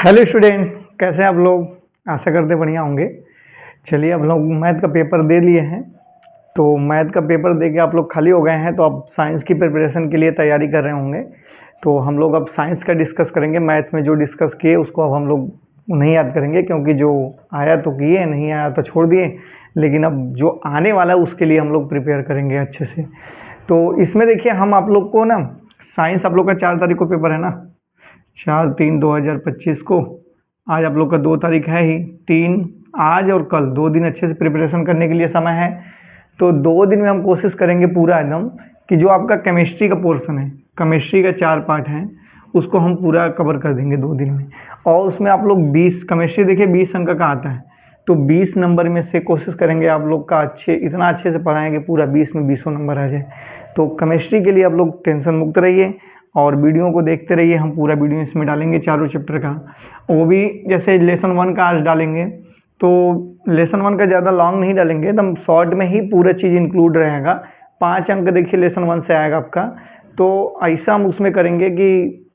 Hello student, कैसे हैं आप लोग। आशा करते बढ़िया होंगे। चलिए, अब लोग मैथ का पेपर दे लिए हैं, तो मैथ का पेपर दे के आप लोग खाली हो गए हैं, तो अब साइंस की प्रिपरेशन के लिए तैयारी कर रहे होंगे। तो हम लोग अब साइंस का डिस्कस करेंगे। मैथ में जो डिस्कस किए उसको अब हम लोग नहीं याद करेंगे, क्योंकि जो आया तो किए, नहीं आया तो छोड़ दिए। लेकिन अब जो आने वाला है उसके लिए हम लोग प्रिपेयर करेंगे अच्छे से। तो इसमें देखिए, हम आप लोग को ना, साइंस आप लोग का 4 तारीख को पेपर है ना, 4/3/2025 को। आज आप लोग का 2 तारीख है ही। 3 आज और कल 2 दिन अच्छे से प्रिपरेशन करने के लिए समय है। तो 2 दिन में हम कोशिश करेंगे पूरा एकदम कि जो आपका केमिस्ट्री का पोर्शन है, केमिस्ट्री का 4 पार्ट हैं, उसको हम पूरा कवर कर देंगे 2 दिन में। और उसमें आप लोग 20 केमिस्ट्री देखिए 20 अंक का आता है, तो 20 नंबर में से कोशिश करेंगे आप लोग का इतना अच्छे से पढ़ाएंगे पूरा 20 में 20 नंबर आ जाए। तो केमिस्ट्री के लिए आप लोग टेंशन मुक्त रहिए और वीडियो को देखते रहिए। हम पूरा वीडियो इसमें डालेंगे चारों चैप्टर का, वो भी जैसे लेसन 1 का आज डालेंगे, तो लेसन 1 का ज़्यादा लॉन्ग नहीं डालेंगे, एकदम शॉर्ट में ही पूरा चीज़ इंक्लूड रहेगा। 5 अंक देखिए लेसन 1 से आएगा आपका, तो ऐसा हम उसमें करेंगे कि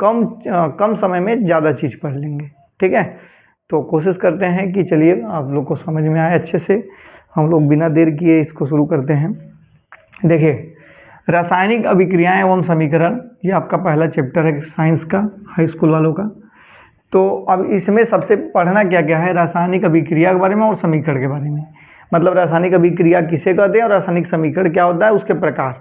कम समय में ज़्यादा चीज़ पढ़ लेंगे। ठीक है, तो कोशिश करते हैं कि चलिए आप लोग को समझ में आए अच्छे से। हम लोग बिना देर किए इसको शुरू करते हैं। देखिए, रासायनिक अभिक्रियाएं एवं समीकरण, ये आपका पहला चैप्टर है साइंस का, हाई स्कूल वालों का। तो अब इसमें सबसे पढ़ना क्या क्या है, रासायनिक अभिक्रिया के बारे में और समीकरण के बारे में। मतलब रासायनिक अभिक्रिया किसे कहते हैं और रासायनिक समीकरण क्या होता है, उसके प्रकार।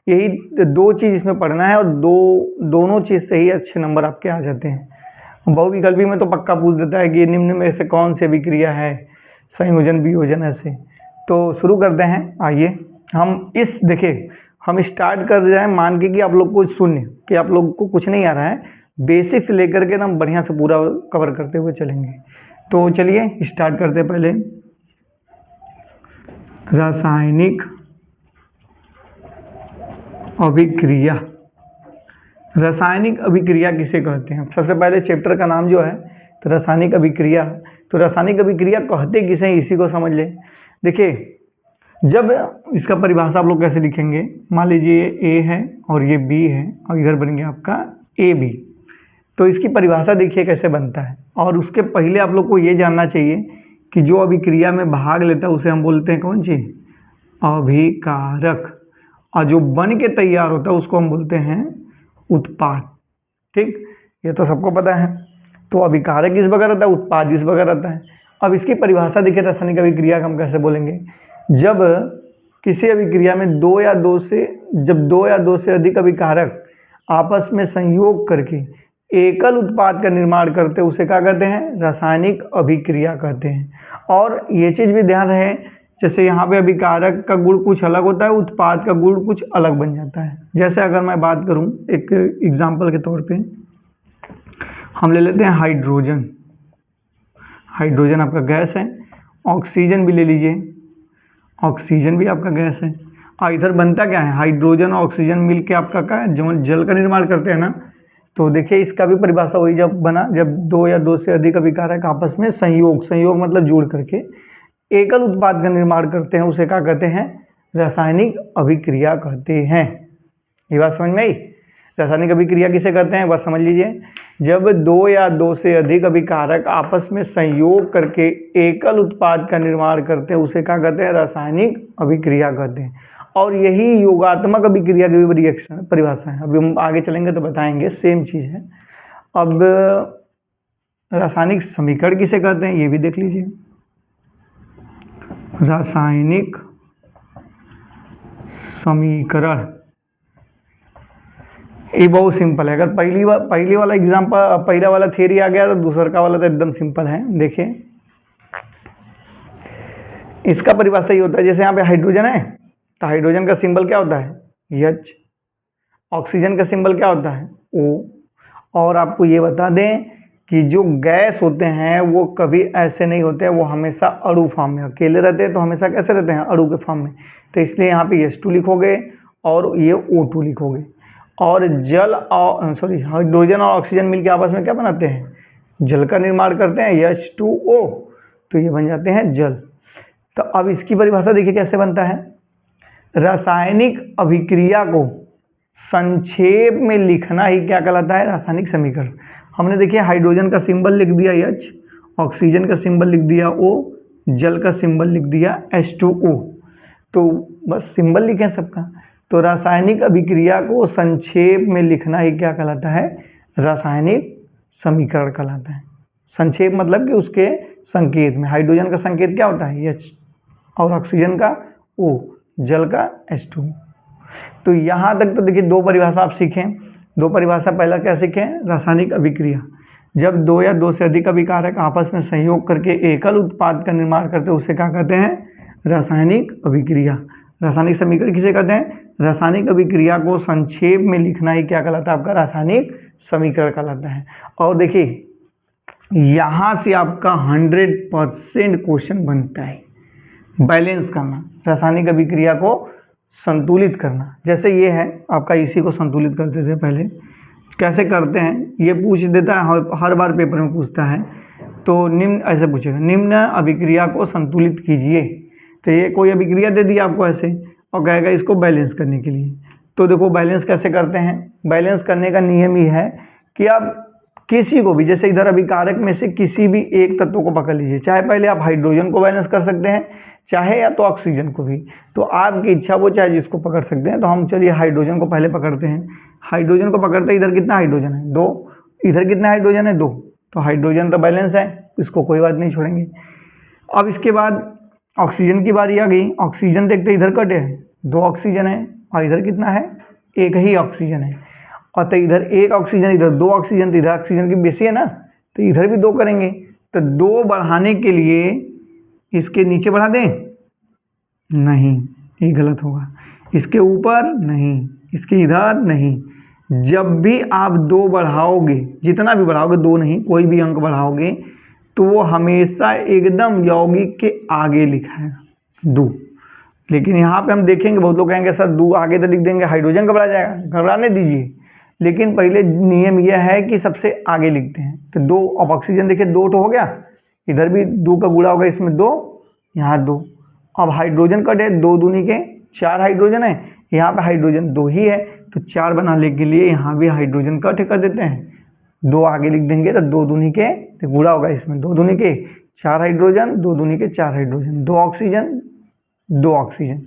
यही 2 चीज़ इसमें पढ़ना है, और दोनों चीज़ से ही अच्छे नंबर आपके आ जाते हैं। बहुविकल्पी में तो पक्का पूछ देता है कि निम्न में से कौन सी अभिक्रिया है, संयोजन वियोजन ऐसे। तो शुरू करते हैं। आइए हम देखिए, हम स्टार्ट कर जाए मान के कि आप लोग को शून्य, कि आप लोग को कुछ नहीं आ रहा है, बेसिक से लेकर के ना बढ़िया से पूरा कवर करते हुए चलेंगे। तो चलिए स्टार्ट करते हैं। पहले रासायनिक अभिक्रिया। रासायनिक अभिक्रिया किसे कहते हैं, सबसे पहले चैप्टर का नाम जो है तो रासायनिक अभिक्रिया। तो रासायनिक अभिक्रिया कहते किसे हैं, इसी को समझ लें। देखिए, जब इसका परिभाषा आप लोग कैसे लिखेंगे, मान लीजिए ए है और ये बी है, और इधर बन गया आपका ए बी। तो इसकी परिभाषा देखिए कैसे बनता है। और उसके पहले आप लोग को ये जानना चाहिए कि जो अभिक्रिया में भाग लेता है उसे हम बोलते हैं कौन चीज़, अभिकारक। और जो बन के तैयार होता है उसको हम बोलते हैं उत्पाद। ठीक, ये तो सबको पता है। तो अभिकारक इस बगैर रहता है, उत्पाद इस बगैर रहता है। अब इसकी परिभाषा देखिए, रासायनिक अभिक्रिया का हम कैसे बोलेंगे। जब किसी अभिक्रिया में दो या दो से अधिक अभिकारक आपस में संयोग करके एकल उत्पाद का निर्माण करते हैं, उसे क्या कहते हैं, रासायनिक अभिक्रिया कहते हैं। और ये चीज़ भी ध्यान रहे, जैसे यहाँ पे अभिकारक का गुण कुछ अलग होता है, उत्पाद का गुण कुछ अलग बन जाता है। जैसे अगर मैं बात करूँ एक एग्जाम्पल के तौर पे, हम ले लेते हैं हाइड्रोजन। हाइड्रोजन आपका गैस है। ऑक्सीजन भी ले लीजिए, ऑक्सीजन भी आपका गैस है। और इधर बनता क्या है, हाइड्रोजन और ऑक्सीजन मिलके आपका क्या है, जल का निर्माण करते हैं ना। तो देखिए, इसका भी परिभाषा वही जब बना, जब 2 या 2 से अधिक अभिकारक आपस में संयोग मतलब जोड़ करके एकल उत्पाद का निर्माण करते हैं, उसे क्या कहते हैं, रासायनिक अभिक्रिया कहते हैं। ये बात समझ में आई। रासायनिक अभिक्रिया किसे कहते हैं, बस समझ लीजिए। जब 2 या 2 से अधिक अभिकारक आपस में संयोग करके एकल उत्पाद का निर्माण करते हैं, उसे क्या कहते हैं, रासायनिक अभिक्रिया कहते हैं। और यही योगात्मक अभिक्रिया की भी रिएक्शन परिभाषा है। अभी हम आगे चलेंगे तो बताएंगे, सेम चीज़ है। अब रासायनिक समीकरण किसे कहते हैं, ये भी देख लीजिए। रासायनिक समीकरण ये बहुत सिंपल है। अगर पहली वाला एग्जाम्पल, पहला वाला थियरी आ गया तो दूसरा का वाला तो एकदम सिंपल है। देखिए, इसका परिभाषा ये होता है, जैसे यहाँ पे हाइड्रोजन है तो हाइड्रोजन का सिंबल क्या होता है, H। ऑक्सीजन का सिंबल क्या होता है, O। और आपको ये बता दें कि जो गैस होते हैं वो कभी ऐसे नहीं होते हैं, वो हमेशा अणु फॉर्म में, अकेले रहते हैं तो हमेशा कैसे रहते हैं, अणु के फॉर्म में। तो इसलिए यहाँ पे H2 लिखोगे और ये O2 लिखोगे। और हाइड्रोजन और ऑक्सीजन मिलकर आपस में क्या बनाते हैं, जल का निर्माण करते हैं, H2O। तो ये बन जाते हैं जल। तो अब इसकी परिभाषा देखिए कैसे बनता है। रासायनिक अभिक्रिया को संक्षेप में लिखना ही क्या कहलाता है, रासायनिक समीकरण। हमने देखिए हाइड्रोजन का सिंबल लिख दिया H, ऑक्सीजन का सिंबल लिख दिया O, जल का सिंबल लिख दिया H2O। तो बस सिंबल लिखें सबका। तो रासायनिक अभिक्रिया को संक्षेप में लिखना ही क्या कहलाता है? रासायनिक समीकरण कहलाता है। संक्षेप मतलब कि उसके संकेत में हाइड्रोजन का संकेत क्या होता है? H, और ऑक्सीजन का O, जल का H2। तो यहाँ तक तो देखिए दो परिभाषा आप सीखें। दो परिभाषा पहला क्या सीखें? रासायनिक अभिक्रिया, जब दो या दो से अधिक अभिकारक आपस में सहयोग करके एकल उत्पाद का निर्माण करते हैं उसे क्या कहते हैं? रासायनिक अभिक्रिया। रासायनिक समीकरण किसे कहते हैं? रासायनिक अभिक्रिया को संक्षेप में लिखना ही क्या कहलाता है? आपका रासायनिक समीकरण कहलाता है। और देखिए यहाँ से आपका 100% क्वेश्चन बनता है बैलेंस करना, रासायनिक अभिक्रिया को संतुलित करना। जैसे ये है आपका, इसी को संतुलित करते थे पहले, कैसे करते हैं ये पूछ देता है, हर बार पेपर में पूछता है। तो निम्न ऐसे पूछेगा, निम्न अभिक्रिया को संतुलित कीजिए। तो ये कोई अभिक्रिया दे दी आपको ऐसे और कहेगा इसको बैलेंस करने के लिए। तो देखो बैलेंस कैसे करते हैं? बैलेंस करने का नियम ही है कि आप किसी को भी, जैसे इधर अभिकारक में से किसी भी एक तत्व को पकड़ लीजिए, चाहे पहले आप हाइड्रोजन को बैलेंस कर सकते हैं, चाहे या तो ऑक्सीजन को भी, तो आपकी इच्छा वो चाहे जिसको पकड़ सकते हैं। तो हम चलिए हाइड्रोजन को पहले पकड़ते हैं। हाइड्रोजन को पकड़ते इधर कितना हाइड्रोजन है? 2। इधर कितना हाइड्रोजन है? 2। तो हाइड्रोजन तो बैलेंस है, इसको कोई बात नहीं छोड़ेंगे। अब इसके बाद ऑक्सीजन की बारी आ गई। ऑक्सीजन देखते इधर कटे है, 2 ऑक्सीजन है, और इधर कितना है? 1 ही ऑक्सीजन है। और तो इधर 1 ऑक्सीजन, इधर 2 ऑक्सीजन, तो इधर ऑक्सीजन की बेसी है ना, तो इधर भी 2 करेंगे। तो 2 बढ़ाने के लिए इसके नीचे बढ़ा दें? नहीं, ये गलत होगा। इसके ऊपर नहीं, इसके इधर नहीं। जब भी आप 2 बढ़ाओगे, जितना भी बढ़ाओगे, 2 नहीं कोई भी अंक बढ़ाओगे, तो वो हमेशा एकदम यौगिक के आगे लिखा है 2। लेकिन यहाँ पे हम देखेंगे बहुत लोग कहेंगे सर 2 आगे तो लिख देंगे, हाइड्रोजन घबरा जाएगा। घबराने दीजिए, लेकिन पहले नियम यह है कि सबसे आगे लिखते हैं। तो 2, अब ऑक्सीजन देखिए 2 तो हो गया, इधर भी 2 का गुणा होगा, इसमें 2, यहाँ 2। अब हाइड्रोजन कटे, 2 दूनी के 4 हाइड्रोजन है, यहाँ पे हाइड्रोजन 2 ही है, तो 4 बनाने के लिए यहाँ भी हाइड्रोजन कट कर देते हैं। 2 आगे लिख देंगे तो 2 दूनी के, तो गुणा होगा इसमें 2 दूनी के 4 हाइड्रोजन, 2 दूनी के 4 हाइड्रोजन, 2 ऑक्सीजन, 2 ऑक्सीजन।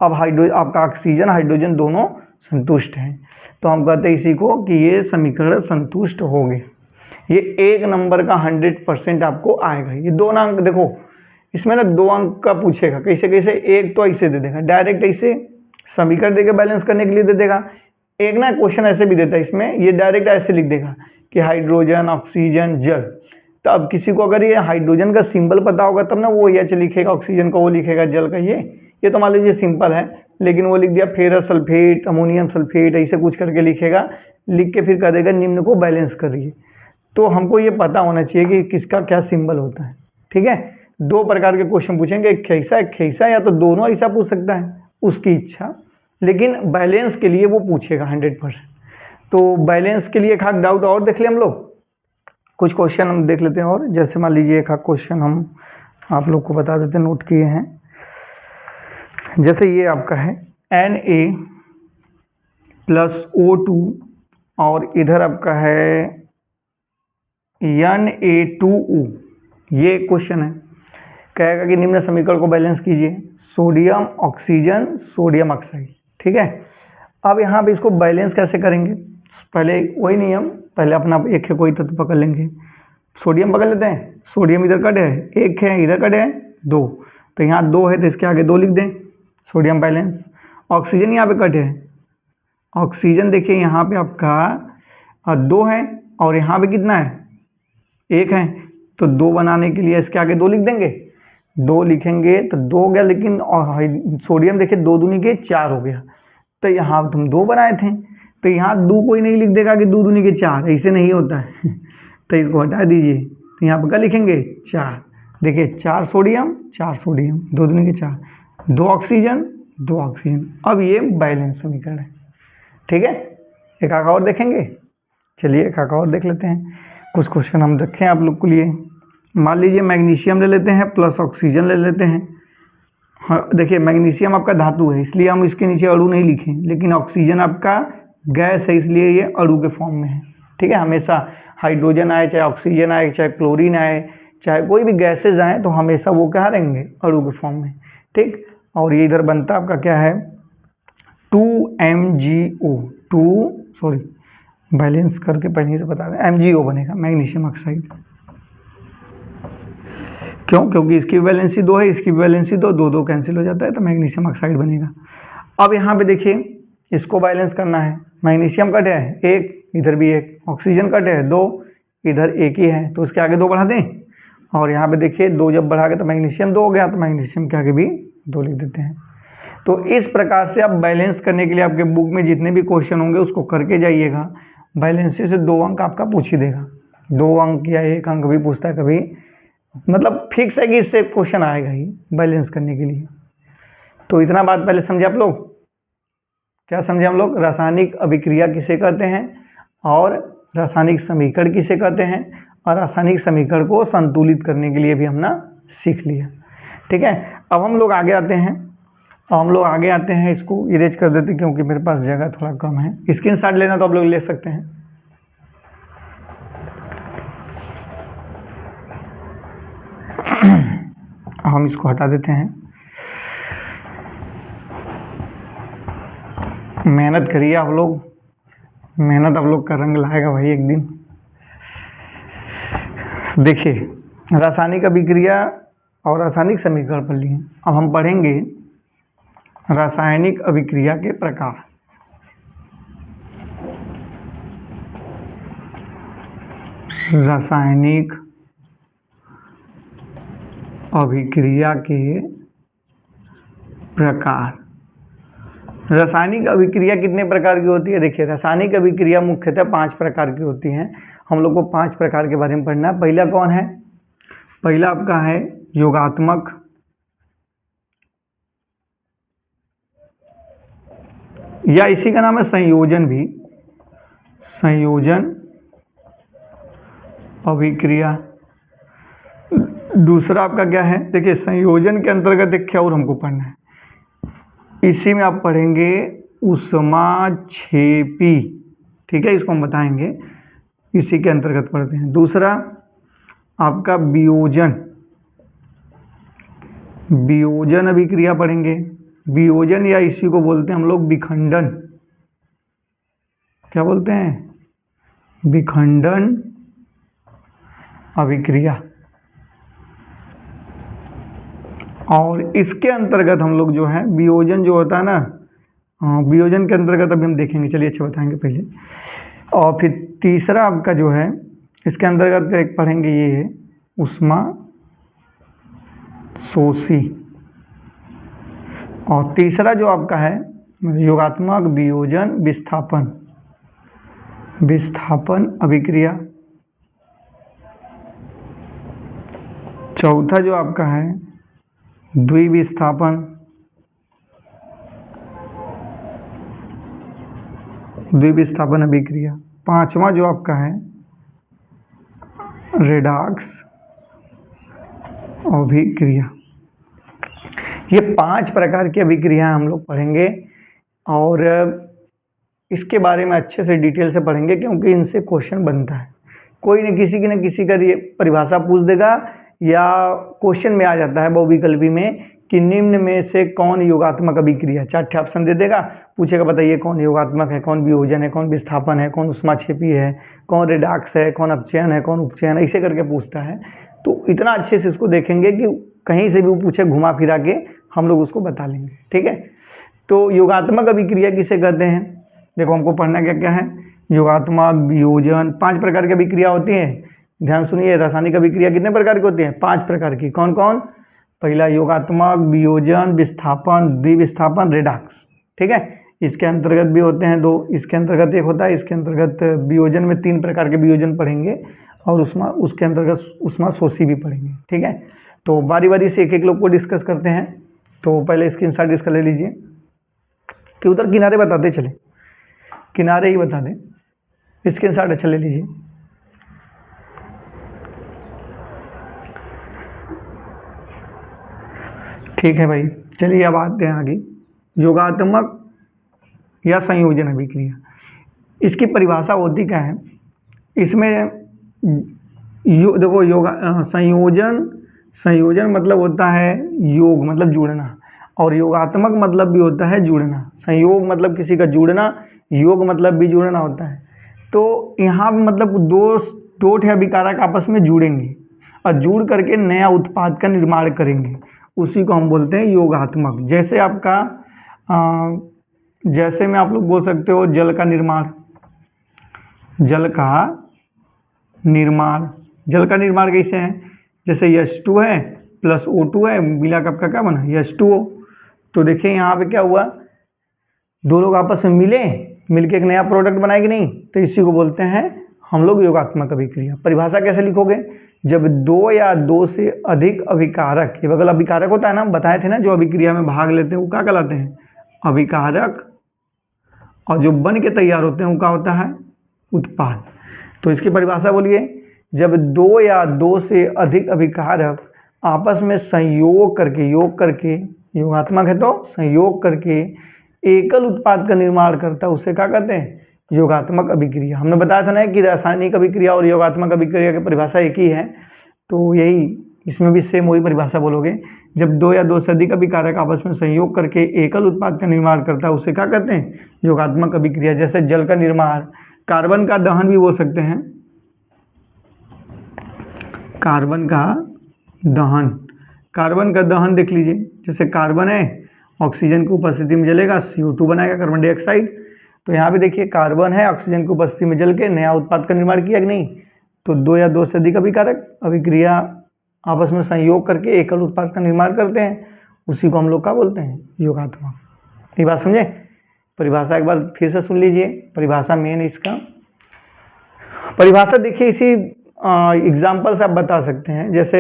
अब आपका ऑक्सीजन हाइड्रोजन दोनों संतुष्ट हैं, तो हम कहते हैं इसी को कि ये समीकरण संतुष्ट हो गए। ये 1 नंबर का 100% आपको आएगा। ये 2 अंक देखो, इसमें ना 2 अंक का पूछेगा, कैसे कैसे? एक तो ऐसे दे देगा डायरेक्ट, ऐसे समीकरण देके बैलेंस करने के लिए दे देगा। एक ना क्वेश्चन ऐसे भी देता है, इसमें ये डायरेक्ट ऐसे लिख देगा कि हाइड्रोजन, ऑक्सीजन, जल। तो अब किसी को अगर ये हाइड्रोजन का सिंबल पता होगा तब ना वो H लिखेगा, ऑक्सीजन का वो लिखेगा, जल का ये तो मान लीजिए सिंपल है, लेकिन वो लिख दिया फेरस सल्फेट, अमोनियम सल्फेट, ऐसे कुछ करके लिखेगा। लिख के फिर कह देगा निम्न को बैलेंस करिए। तो हमको ये पता होना चाहिए कि किसका क्या सिंबल होता है। ठीक है, 2 प्रकार के क्वेश्चन पूछेंगे, एक खैसा या तो दोनों ऐसा पूछ सकता है, उसकी इच्छा, लेकिन बैलेंस के लिए वो पूछेगा 100%। तो बैलेंस के लिए एक आध डाउट और देख ले हम लोग, कुछ क्वेश्चन हम देख लेते हैं। और जैसे मान लीजिए एक आध क्वेश्चन हम आप लोग को बता देते हैं, नोट किए हैं। जैसे ये आपका है Na+O2 और इधर आपका है Na2O। ये क्वेश्चन है, कहेगा कि निम्न समीकरण को बैलेंस कीजिए, सोडियम ऑक्सीजन सोडियम ऑक्साइड। ठीक है, अब यहाँ पे इसको बैलेंस कैसे करेंगे? पहले वही नियम, पहले अपना एक है कोई तत्व पकड़ लेंगे। सोडियम पकड़ लेते हैं, सोडियम इधर कट है, 1 है, इधर कट है 2, तो यहाँ 2 है तो इसके आगे 2 लिख दें, सोडियम बैलेंस। ऑक्सीजन यहाँ पे कट है, ऑक्सीजन देखिए यहाँ पे आपका 2 है और यहाँ पे कितना है? 1 है, तो 2 बनाने के लिए इसके आगे 2 लिख देंगे। 2 लिखेंगे तो 2 हो गया, लेकिन सोडियम देखिए 2 दूनी के 4 हो गया, तो यहाँ तुम 2 बनाए थे, तो यहाँ 2 कोई नहीं लिख देगा कि 2 दूनी के 4, ऐसे नहीं होता है। तो इसको हटा दीजिए, तो यहाँ पर क्या लिखेंगे? 4। देखिए 4 सोडियम 4 सोडियम, 2 दूनी के 4, 2 ऑक्सीजन 2 ऑक्सीजन। अब ये बैलेंस समीकरण है। ठीक है, एक आका और देखेंगे। चलिए एक आका और देख लेते हैं, कुछ क्वेश्चन हम रखें आप लोग के लिए। मान लीजिए मैग्नीशियम ले लेते हैं प्लस ऑक्सीजन ले लेते हैं। हाँ देखिए मैग्नीशियम आपका धातु है, इसलिए हम इसके नीचे अणु नहीं लिखें, लेकिन ऑक्सीजन आपका गैस है, इसलिए ये अणु के फॉर्म में है। ठीक है, हमेशा हाइड्रोजन आए, चाहे ऑक्सीजन आए, चाहे क्लोरीन आए, चाहे कोई भी गैसेज आए, तो हमेशा वो क्या रहेंगे, अणु के फॉर्म में। ठीक, और ये इधर बनता आपका क्या है, 2MgO, बैलेंस करके पहले से बता दें, MgO बनेगा, मैग्नीशियम ऑक्साइड। क्यों? क्योंकि इसकी वैलेंसी 2 है, इसकी वैलेंसी 2, 2 कैंसिल हो जाता है, तो मैग्नीशियम ऑक्साइड बनेगा। अब यहाँ पे देखिए, इसको बैलेंस करना है, मैग्नीशियम कट है 1, इधर भी 1, ऑक्सीजन कट है 2, इधर 1 ही है, तो उसके आगे 2 बढ़ा दें, और यहाँ पे देखिए 2 जब बढ़ा के तो मैग्नीशियम 2 हो गया, तो मैग्नीशियम के आगे भी 2 लिख देते हैं। तो इस प्रकार से आप बैलेंस करने के लिए आपके बुक में जितने भी क्वेश्चन होंगे उसको करके जाइएगा। बैलेंसी से 2 अंक आपका पूछ ही देगा, 2 अंक या 1 अंक भी पूछता है कभी, मतलब फिक्स है कि इससे क्वेश्चन आएगा ही बैलेंस करने के लिए। तो इतना बात पहले समझे आप लोग। क्या समझे हम लोग? रासायनिक अभिक्रिया किसे कहते हैं, और रासायनिक समीकरण किसे कहते हैं, और रासायनिक समीकरण को संतुलित करने के लिए भी हमने सीख लिया। ठीक है, अब हम लोग आगे आते हैं, इसको इरेज कर देते क्योंकि मेरे पास जगह थोड़ा कम है। स्क्रीनशॉट लेना तो आप लोग ले सकते हैं। हम इसको हटा देते हैं। मेहनत करिए आप लोग, मेहनत आप लोग का रंग लाएगा भाई एक दिन। देखिए, रासायनिक अभिक्रिया और रासायनिक समीकरण पढ़ लिए, अब हम पढ़ेंगे रासायनिक अभिक्रिया के प्रकार। रासायनिक अभिक्रिया के प्रकार। रासायनिक अभिक्रिया कितने प्रकार की होती है? देखिए, रासायनिक अभिक्रिया मुख्यतः 5 प्रकार की होती हैं। हम लोग को 5 प्रकार के बारे में पढ़ना है। पहला कौन है? पहला आपका है योगात्मक, या इसी का नाम है संयोजन भी, संयोजन अभिक्रिया। दूसरा आपका क्या है? देखिए, संयोजन के अंतर्गत एक क्या और हमको पढ़ना है, इसी में आप पढ़ेंगे ऊष्माक्षेपी। ठीक है, इसको हम बताएंगे, इसी के अंतर्गत पढ़ते हैं। दूसरा आपका वियोजन, वियोजन अभिक्रिया पढ़ेंगे। वियोजन या इसी को बोलते हैं हम लोग विखंडन। क्या बोलते हैं? विखंडन अभिक्रिया। और इसके अंतर्गत हम लोग जो है वियोजन जो होता है ना, वियोजन के अंतर्गत अभी हम देखेंगे, चलिए अच्छा बताएंगे पहले। और फिर तीसरा आपका जो है इसके अंतर्गत एक पढ़ेंगे, ये है ऊष्मा शोषी। और तीसरा जो आपका है योगात्मक वियोजन विस्थापन, विस्थापन अभिक्रिया। चौथा जो आपका है द्विविस्थापन, द्विविस्थापन अभिक्रिया। पांचवा जो आपका है रेडॉक्स अभिक्रिया। ये 5 प्रकार की अभिक्रियाएं हम लोग पढ़ेंगे, और इसके बारे में अच्छे से डिटेल से पढ़ेंगे क्योंकि इनसे क्वेश्चन बनता है। कोई न किसी का ये परिभाषा पूछ देगा, या क्वेश्चन में आ जाता है बहुविकल्पी में कि निम्न में से कौन योगात्मक अभिक्रिया, 4 ऑप्शन दे देगा, पूछेगा बताइए कौन योगात्मक है, कौन वियोजन है, कौन विस्थापन है, कौन ऊष्माक्षेपी है, कौन रेडॉक्स है, कौन अपचयन है, कौन उपचयन है, ऐसे करके पूछता है। तो इतना अच्छे से इसको देखेंगे कि कहीं से भी वो पूछे घुमा फिरा के हम लोग उसको बता लेंगे। ठीक है, तो योगात्मक अभिक्रिया किसे कहते हैं? देखो, हमको पढ़ना क्या क्या है, योगात्मक, वियोजन, 5 प्रकार की अभिक्रिया होती है। ध्यान सुनिए, रासायनिक अभिक्रिया कितने प्रकार की होती है? 5 प्रकार की। कौन कौन? पहला योगात्मक, वियोजन, विस्थापन, द्विविस्थापन, रेडॉक्स। ठीक है, इसके अंतर्गत भी होते हैं 2, इसके अंतर्गत 1 होता है। इसके अंतर्गत वियोजन में 3 प्रकार के वियोजन पढ़ेंगे, और उसके अंतर्गत ऊष्मा शोषी भी पढ़ेंगे। ठीक है, तो बारी बारी से एक एक लोग को डिस्कस करते हैं। तो पहले स्क्रीनशॉट इसका ले लीजिए, कि उधर किनारे बताते चले, किनारे ही बता दें। स्क्रीनशॉट अच्छा ले लीजिए। ठीक है भाई, चलिए अब आते हैं आगे। योगात्मक या संयोजन अभिक्रिया, इसकी परिभाषा होती क्या है? इसमें देखो संयोजन, संयोजन मतलब होता है योग मतलब जुड़ना, और योगात्मक मतलब भी होता है जुड़ना। संयोग मतलब किसी का जुड़ना, योग मतलब भी जुड़ना होता है। तो यहाँ मतलब दो ठे अभिकारक आपस में जुड़ेंगे और जुड़ करके नया उत्पाद का निर्माण करेंगे, उसी को हम बोलते हैं योगात्मक। जैसे आपका जैसे में आप लोग बोल सकते हो जल का निर्माण, जल का निर्माण, जल का निर्माण कैसे है? जैसे H2 है प्लस O2 है, मिला के आपका क्या बना H2O। तो देखिए यहाँ पे क्या हुआ, दो लोग आपस में मिलके एक नया प्रोडक्ट बनाएंगे नहीं, तो इसी को बोलते हैं हम लोग योगात्मक अभिक्रिया। परिभाषा कैसे लिखोगे? जब दो या दो से अधिक अभिकारक, ये बगल अभिकारक होता है ना, बताए थे ना, जो अभिक्रिया में भाग लेते हैं वो क्या कहलाते हैं? अभिकारक। और जो बन के तैयार होते हैं वो क्या होता है? उत्पाद। तो इसकी परिभाषा बोलिए। जब दो या दो से अधिक अभिकारक आपस में संयोग करके, योग करके, योगात्मक है तो संयोग करके एकल उत्पाद का निर्माण करता है, उसे क्या कहते हैं? योगात्मक अभिक्रिया। हमने बताया था ना कि रासायनिक अभिक्रिया और योगात्मक अभिक्रिया की परिभाषा एक ही है, तो यही इसमें भी सेम वही परिभाषा बोलोगे। जब दो या दो से अधिक अभिकारक आपस में संयोग करके एकल उत्पाद का निर्माण करता है, उसे क्या कहते हैं? योगात्मक अभिक्रिया। जैसे जल का निर्माण, कार्बन का दहन भी बोल सकते हैं, कार्बन का दहन। कार्बन का दहन देख लीजिए, जैसे कार्बन है, ऑक्सीजन की उपस्थिति में जलेगा, CO2 बनाएगा, कार्बन डाइऑक्साइड। तो यहाँ भी देखिए कार्बन है, ऑक्सीजन की उपस्थिति में जल के नया उत्पाद का निर्माण किया कि नहीं? तो दो या दो से अधिक अभिकारक अभिक्रिया आपस में संयोग करके एकल उत्पाद का निर्माण करते हैं, उसी को हम लोग क्या बोलते हैं? योगात्मक। ये बात समझे? परिभाषा एक बार फिर से सुन लीजिए, परिभाषा मेन इसका। परिभाषा देखिए इसी एग्जाम्पल से आप बता सकते हैं। जैसे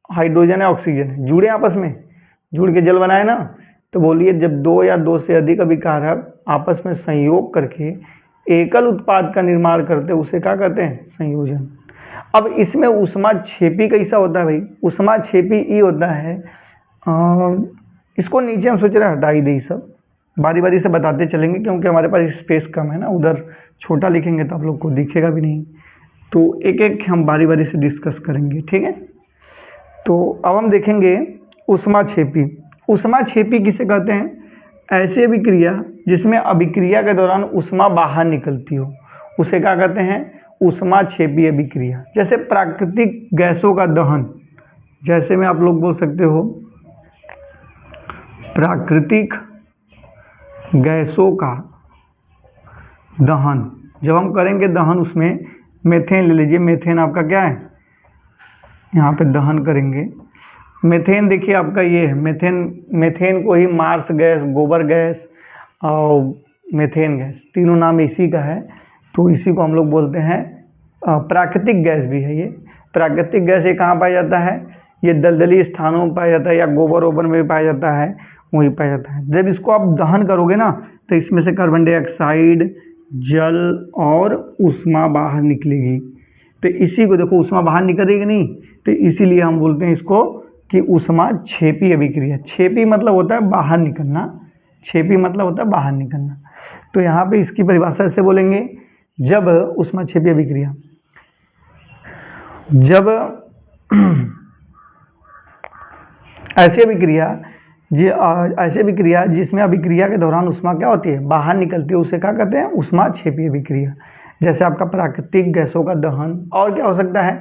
हाइड्रोजन है, ऑक्सीजन है, जुड़े आपस में, जुड़ के जल बनाए ना, तो बोलिए जब दो या दो से अधिक अभिकारक आपस में संयोग करके एकल उत्पाद का निर्माण करते हैं, उसे क्या कहते हैं? संयोजन। अब इसमें ऊष्माक्षेपी कैसा होता है भाई? ऊष्माक्षेपी ये होता है, इसको नीचे हम सोच रहे हैं हटा ही दे, सब बारी बारी से बताते चलेंगे क्योंकि हमारे पास स्पेस कम है ना, उधर छोटा लिखेंगे तो आप लोग को दिखेगा भी नहीं, तो एक एक हम बारी बारी से डिस्कस करेंगे, ठीक है? तो अब हम देखेंगे ऊष्माक्षेपी। ऊष्माक्षेपी किसे कहते हैं? ऐसी अभिक्रिया जिसमें अभिक्रिया के दौरान ऊष्मा बाहर निकलती हो, उसे क्या कहते हैं? ऊष्माक्षेपी अभिक्रिया। जैसे प्राकृतिक गैसों का दहन, जैसे में आप लोग बोल सकते हो प्राकृतिक गैसों का दहन। जब हम करेंगे दहन, उसमें मेथेन ले लीजिए, मेथेन आपका क्या है? यहाँ पे दहन करेंगे मेथेन। देखिए आपका ये है मेथेन, मेथेन को ही मार्स गैस, गोबर गैस और मेथेन गैस, तीनों नाम इसी का है, तो इसी को हम लोग बोलते हैं प्राकृतिक गैस भी है ये। प्राकृतिक गैस ये कहाँ पाया जाता है? ये दलदली स्थानों में पाया जाता है या गोबर ओबर में भी पाया जाता है, वहीं पाया जाता है। जब इसको आप दहन करोगे ना, तो इसमें से कार्बन डाइऑक्साइड, जल और ऊष्मा बाहर निकलेगी। तो इसी को देखो ऊष्मा बाहर निकलेगी नहीं, तो इसीलिए हम बोलते हैं इसको कि ऊष्माक्षेपी अभिक्रिया। क्षेपी मतलब होता है बाहर निकलना, क्षेपी मतलब होता है बाहर निकलना। तो यहाँ पे इसकी परिभाषा ऐसे बोलेंगे, जब ऊष्माक्षेपी अभिक्रिया, जब ऐसी अभिक्रिया जिसमें अभिक्रिया के दौरान ऊष्मा क्या होती है? बाहर निकलती है, उसे क्या कहते हैं? ऊष्माक्षेपी अभिक्रिया। जैसे आपका प्राकृतिक गैसों का दहन, और क्या हो सकता है?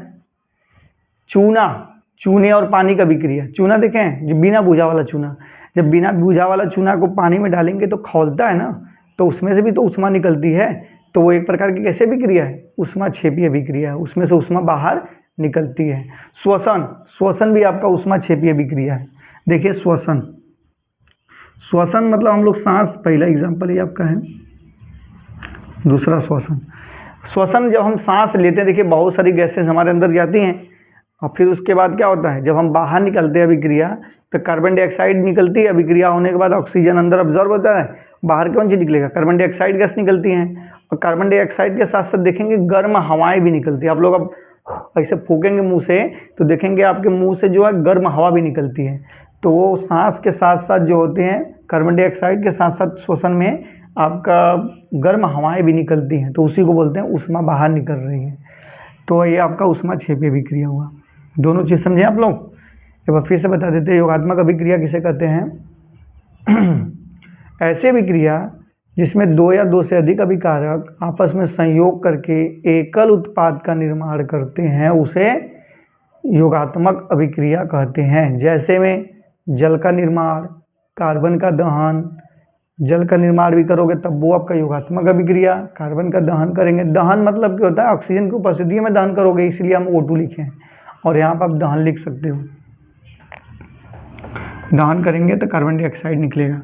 चूना, चूने और पानी का अभिक्रिया। चूना देखें, जो बिना बूझा वाला चूना, जब बिना बूझा वाला चूना को पानी में डालेंगे तो खौलता है ना, तो उसमें से भी तो ऊष्मा निकलती है, तो वो एक प्रकार की कैसे अभिक्रिया है? ऊष्माक्षेपी अभिक्रिया है, उसमें से ऊष्मा बाहर निकलती है। श्वसन, श्वसन भी आपका ऊष्माक्षेपी अभिक्रिया है। देखिए श्वसन, श्वसन मतलब हम लोग सांस, पहला एग्जाम्पल ये आपका है। दूसरा श्वसन, श्वसन जब हम सांस लेते हैं, देखिए बहुत सारी गैसें हमारे अंदर जाती हैं, और फिर उसके बाद क्या होता है? जब हम बाहर निकलते हैं अभिक्रिया, तो कार्बन डाइऑक्साइड निकलती है, अभिक्रिया होने के बाद ऑक्सीजन अंदर ऑब्जर्व होता है, बाहर कौन सी निकलेगा? कार्बन डाइऑक्साइड गैस निकलती हैं, और कार्बन डाइऑक्साइड के साथ साथ देखेंगे गर्म हवाएं भी निकलती है। आप लोग अब ऐसे फूकेंगे मुंह से, तो देखेंगे आपके मुंह से जो है गर्म हवा भी निकलती है। तो वो सांस के साथ साथ जो होते हैं, कार्बन डाइऑक्साइड के साथ साथ श्वसन में आपका गर्म हवाएं भी निकलती हैं, तो उसी को बोलते हैं ऊष्मा बाहर निकल रही है। तो ये आपका ऊष्माक्षेपी अभिक्रिया हुआ। दोनों चीज़ समझे आप लोग। एक बार फिर से बता देते हैं, योगात्मक अभिक्रिया किसे कहते हैं? ऐसी अभिक्रिया जिसमें दो या दो से अधिक अभिकारक आपस में संयोग करके एकल उत्पाद का निर्माण करते हैं, उसे योगात्मक अभिक्रिया कहते हैं। जैसे में जल का निर्माण, कार्बन का दहन, जल का निर्माण भी करोगे तब वो आपका योगात्मक अभिक्रिया। कार्बन का दहन करेंगे, दहन मतलब क्या होता है? ऑक्सीजन की उपस्थिति में दहन करोगे, इसलिए हम O2 लिखे हैं, और यहाँ पर आप दहन लिख सकते हो। दहन करेंगे तो कार्बन डाइऑक्साइड निकलेगा।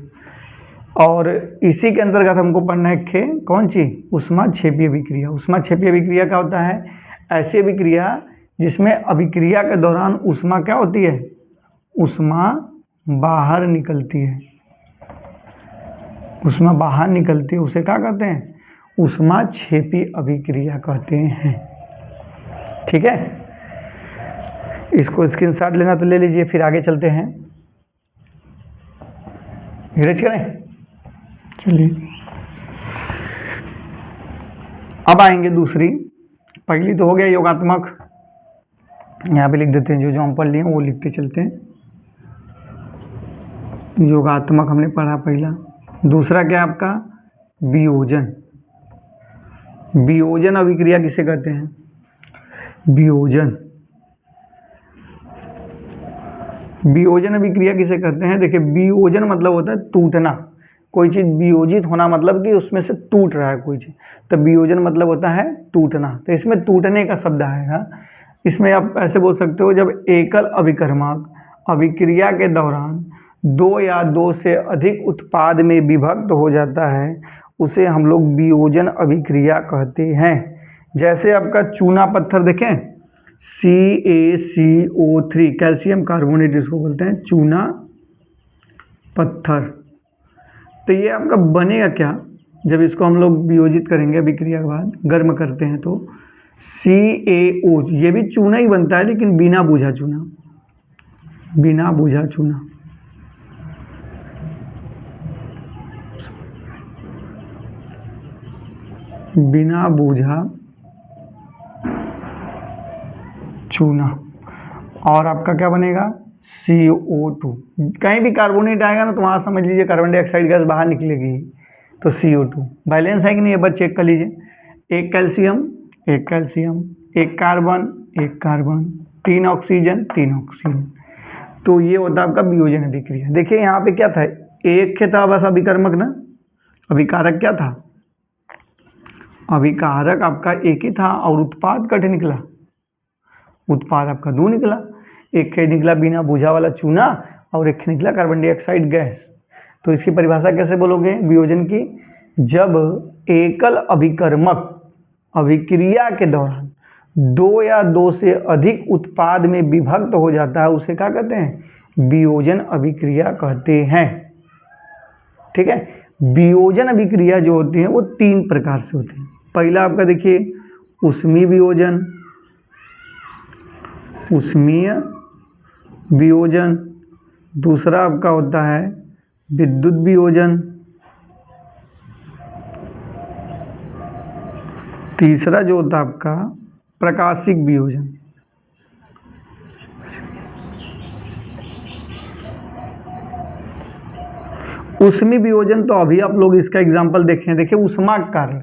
और इसी के अंतर्गत हमको पढ़ना है कौन सी? ऊष्माक्षेपी अभिक्रिया। ऊष्माक्षेपी अभिक्रिया क्या होता है? ऐसी अभिक्रिया जिसमें अभिक्रिया के दौरान ऊष्मा क्या होती है? ऊष्मा बाहर निकलती है। ऊष्मा बाहर निकलती है, उसे क्या कहते हैं? ऊष्माक्षेपी अभिक्रिया कहते हैं। ठीक है, इसको स्क्रीनशॉट लेना तो ले लीजिए, फिर आगे चलते हैं। धीरज करें, चलिए अब आएंगे दूसरी। पहली तो हो गया योगात्मक, यहाँ पे लिख देते हैं, जो हम पढ़ लिए वो लिखते चलते हैं। योगात्मक हमने पढ़ा पहला। दूसरा क्या है आपका? वियोजन। वियोजन अभिक्रिया किसे कहते हैं? वियोजन। वियोजन अभिक्रिया किसे कहते हैं? देखिए, वियोजन मतलब होता है टूटना। कोई चीज़ वियोजित होना मतलब कि उसमें से टूट रहा है कोई चीज़, तो वियोजन मतलब होता है टूटना। तो इसमें टूटने का शब्द आएगा। इसमें आप ऐसे बोल सकते हो, जब एकल अभिकर्मक अभिक्रिया के दौरान दो या दो से अधिक उत्पाद में विभक्त हो जाता है, उसे हम लोग वियोजन अभिक्रिया कहते हैं। जैसे आपका चूना पत्थर देखें, CaCO3 कैल्शियम कार्बोनेट इसको बोलते हैं, चूना पत्थर। तो ये आपका बनेगा क्या? जब इसको हम लोग वियोजित करेंगे अभिक्रिया के बाद, गर्म करते हैं तो CaO, ये भी चूना ही बनता है लेकिन बिना बुझा चूना, बिना बुझा चूना। बिना बुझा चूना। और आपका क्या बनेगा? CO2। कहीं भी कार्बोनेट आएगा ना तो वहाँ समझ लीजिए कार्बन डाइऑक्साइड गैस बाहर निकलेगी, तो CO2। बैलेंस है कि नहीं, एक बार चेक कर लीजिए। एक कैल्शियम, एक कैल्शियम, एक कार्बन, एक कार्बन, 3 ऑक्सीजन, 3 ऑक्सीजन। तो ये होता है आपका वियोजन अभिक्रिया। देखिए यहाँ पे क्या था? एक था बस अभिकर्मक ना, अभिकारक क्या था? अभिकारक आपका एक ही था, और उत्पाद कट निकला, उत्पाद आपका 2 निकला। एक निकला बिना बुझा वाला चूना, और एक निकला कार्बन डाइऑक्साइड गैस। तो इसकी परिभाषा कैसे बोलोगे वियोजन की? जब एकल अभिकर्मक अभिक्रिया के दौरान दो या दो से अधिक उत्पाद में विभक्त हो जाता है, उसे क्या कहते हैं? वियोजन अभिक्रिया कहते हैं। ठीक है, वियोजन अभिक्रिया जो होती है वो 3 प्रकार से होती है। पहला आपका देखिए ऊष्मीय वियोजन, ऊष्मीय वियोजन। दूसरा आपका होता है विद्युत वियोजन। तीसरा जो होता है आपका प्रकाशिक वियोजन। ऊष्मीय वियोजन तो अभी आप लोग इसका एग्जाम्पल देखें। देखिए ऊष्मा के कारण,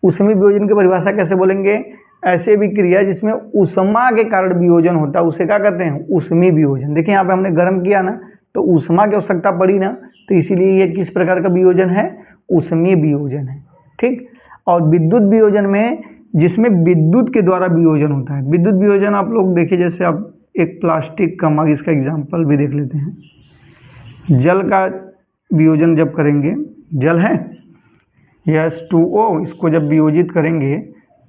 ऊष्मीय वियोजन की परिभाषा कैसे बोलेंगे? ऐसे विक्रिया जिसमें ऊष्मा के कारण वियोजन होता है उसे क्या कहते हैं? ऊष्मीय वियोजन। देखिए यहाँ पे हमने गर्म किया ना, तो ऊष्मा की आवश्यकता पड़ी ना, तो इसीलिए ये किस प्रकार का वियोजन है? ऊष्मीय वियोजन है। ठीक। और विद्युत वियोजन में, जिसमें विद्युत के द्वारा वियोजन होता है। विद्युत वियोजन आप लोग देखिए, जैसे आप एक प्लास्टिक का मग, इसका एग्जाम्पल भी देख लेते हैं। जल का वियोजन जब करेंगे, जल है H2O, इसको जब वियोजित करेंगे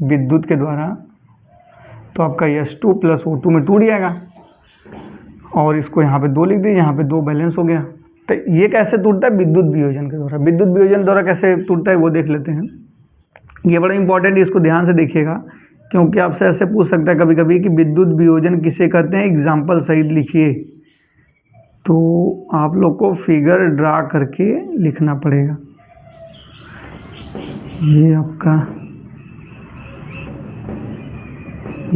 विद्युत के द्वारा, तो आपका H2 + O2 में टूट जाएगा, और इसको यहाँ पे 2 लिख दीजिए, यहाँ पे 2 बैलेंस हो गया। तो ये कैसे टूटता है? विद्युत वियोजन के द्वारा। विद्युत वियोजन द्वारा कैसे टूटता है वो देख लेते हैं। ये बड़ा इंपॉर्टेंट है, इसको ध्यान से देखिएगा, क्योंकि आपसे ऐसे पूछ सकता है कभी कभी कि विद्युत वियोजन किसे कहते हैं, एग्जाम्पल सहित लिखिए। तो आप लोग को फिगर ड्रा करके लिखना पड़ेगा। ये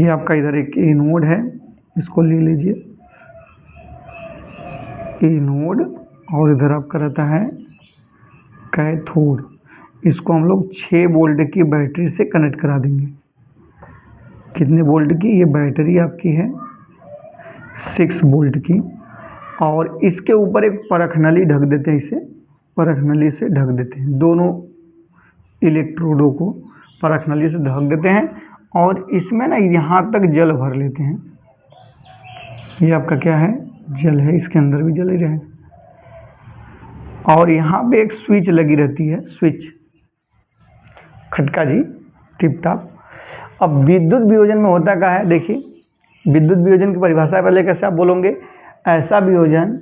आपका इधर एक एनोड है, इसको ले लीजिए, एनोड, और इधर आपका रहता है कैथोड। इसको हम लोग 6 वोल्ट की बैटरी से कनेक्ट करा देंगे। कितने वोल्ट की? ये बैटरी आपकी है 6 वोल्ट की, और इसके ऊपर एक परख नली ढक देते हैं, इसे परख नली से ढक देते हैं, दोनों इलेक्ट्रोडों को परख नली से ढक देते हैं, और इसमें ना यहाँ तक जल भर लेते हैं। ये आपका क्या है? जल है, इसके अंदर भी जल ही रहेगा। और यहाँ पे एक स्विच लगी रहती है, स्विच खटका जी, टिप टॉप। अब विद्युत वियोजन में होता क्या है, देखिए विद्युत वियोजन की परिभाषा पहले कैसे आप बोलोगे? ऐसा वियोजन,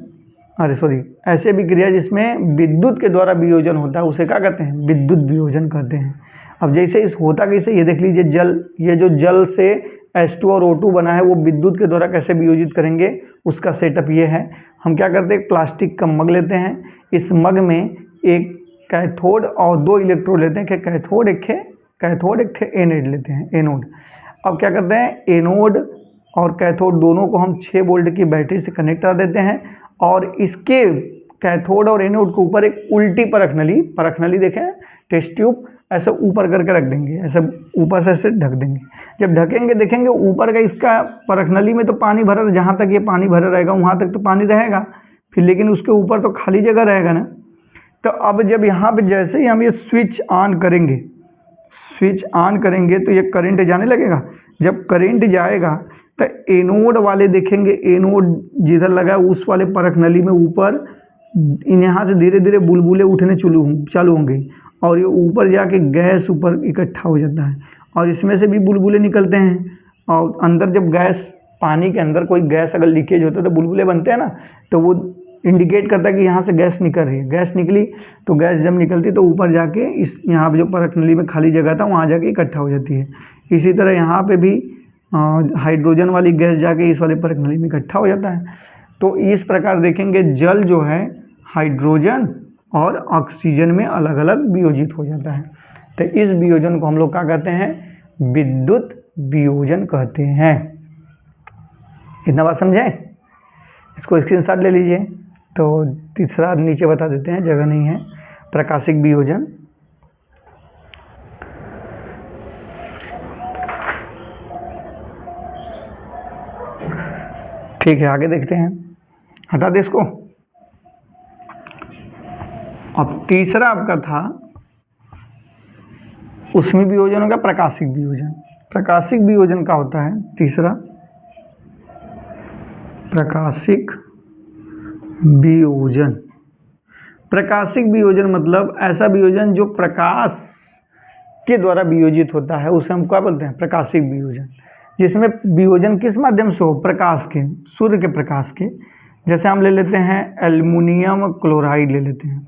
ऐसे अभिक्रिया जिसमें विद्युत के द्वारा वियोजन होता है उसे क्या कहते हैं? विद्युत वियोजन कहते हैं। अब जैसे इस होता कैसे, ये देख लीजिए जल, ये जो जल से H2 और O2 बना है वो विद्युत के द्वारा कैसे वियोजित करेंगे, उसका सेटअप ये है। हम क्या करते हैं, प्लास्टिक का मग लेते हैं, इस मग में एक कैथोड और 2 इलेक्ट्रोड लेते हैं, कैथोड एक थे एनोड लेते हैं, एनोड। अब क्या करते हैं, एनोड और कैथोड दोनों को हम 6 वोल्ट की बैटरी से कनेक्ट कर देते हैं, और इसके कैथोड और एनोड के ऊपर एक उल्टी परख नली देखें, टेस्ट ट्यूब, ऐसे ऊपर करके रख देंगे, ऐसे ऊपर से ऐसे ढक देंगे। जब ढकेंगे देखेंगे ऊपर का इसका परख नली में तो पानी भरा, जहाँ तक ये पानी भरा रहेगा वहाँ तक तो पानी रहेगा फिर, लेकिन उसके ऊपर तो खाली जगह रहेगा ना। तो अब जब यहाँ पे जैसे ही हम ये स्विच ऑन करेंगे तो ये करंट जाने लगेगा। जब करंट जाएगा तो एनोड वाले देखेंगे, एनोड जिधर लगा है उस वाले परख नली में ऊपर यहाँ से धीरे धीरे बुलबुले उठने चालू होंगे, और ये ऊपर जाके गैस ऊपर इकट्ठा हो जाता है, और इसमें से भी बुलबुले निकलते हैं। और अंदर जब गैस, पानी के अंदर कोई गैस अगर लीकेज होता है तो बुलबुले बनते हैं ना, तो वो इंडिकेट करता है कि यहाँ से गैस निकल रही है। गैस निकली तो गैस जब निकलती तो ऊपर जाके इस यहाँ पे जो परख नली में खाली जगह था वहाँ जाके इकट्ठा हो जाती है। इसी तरह यहाँ पे भी हाइड्रोजन वाली गैस जाके इस वाले परख नली में इकट्ठा हो जाता है। तो इस प्रकार देखेंगे जल जो है हाइड्रोजन और ऑक्सीजन में अलग अलग वियोजित हो जाता है। तो इस वियोजन को हम लोग क्या कहते हैं? विद्युत वियोजन कहते हैं। इतना बात समझे? इसको स्क्रीनशॉट ले लीजिए। तो तीसरा नीचे बता देते हैं, जगह नहीं है, प्रकाशिक वियोजन। ठीक है, आगे देखते हैं, हटा दे इसको। अब तीसरा आपका था उसमें वियोजन होगा प्रकाशिक वियोजन। प्रकाशिक वियोजन का होता है तीसरा, प्रकाशिक वियोजन। प्रकाशिक वियोजन मतलब ऐसा वियोजन जो प्रकाश के द्वारा वियोजित होता है, उसे हम क्या बोलते हैं? प्रकाशिक वियोजन। जिसमें वियोजन किस माध्यम से हो? प्रकाश के, सूर्य के प्रकाश के। जैसे हम ले लेते हैं एल्युमिनियम क्लोराइड ले लेते हैं।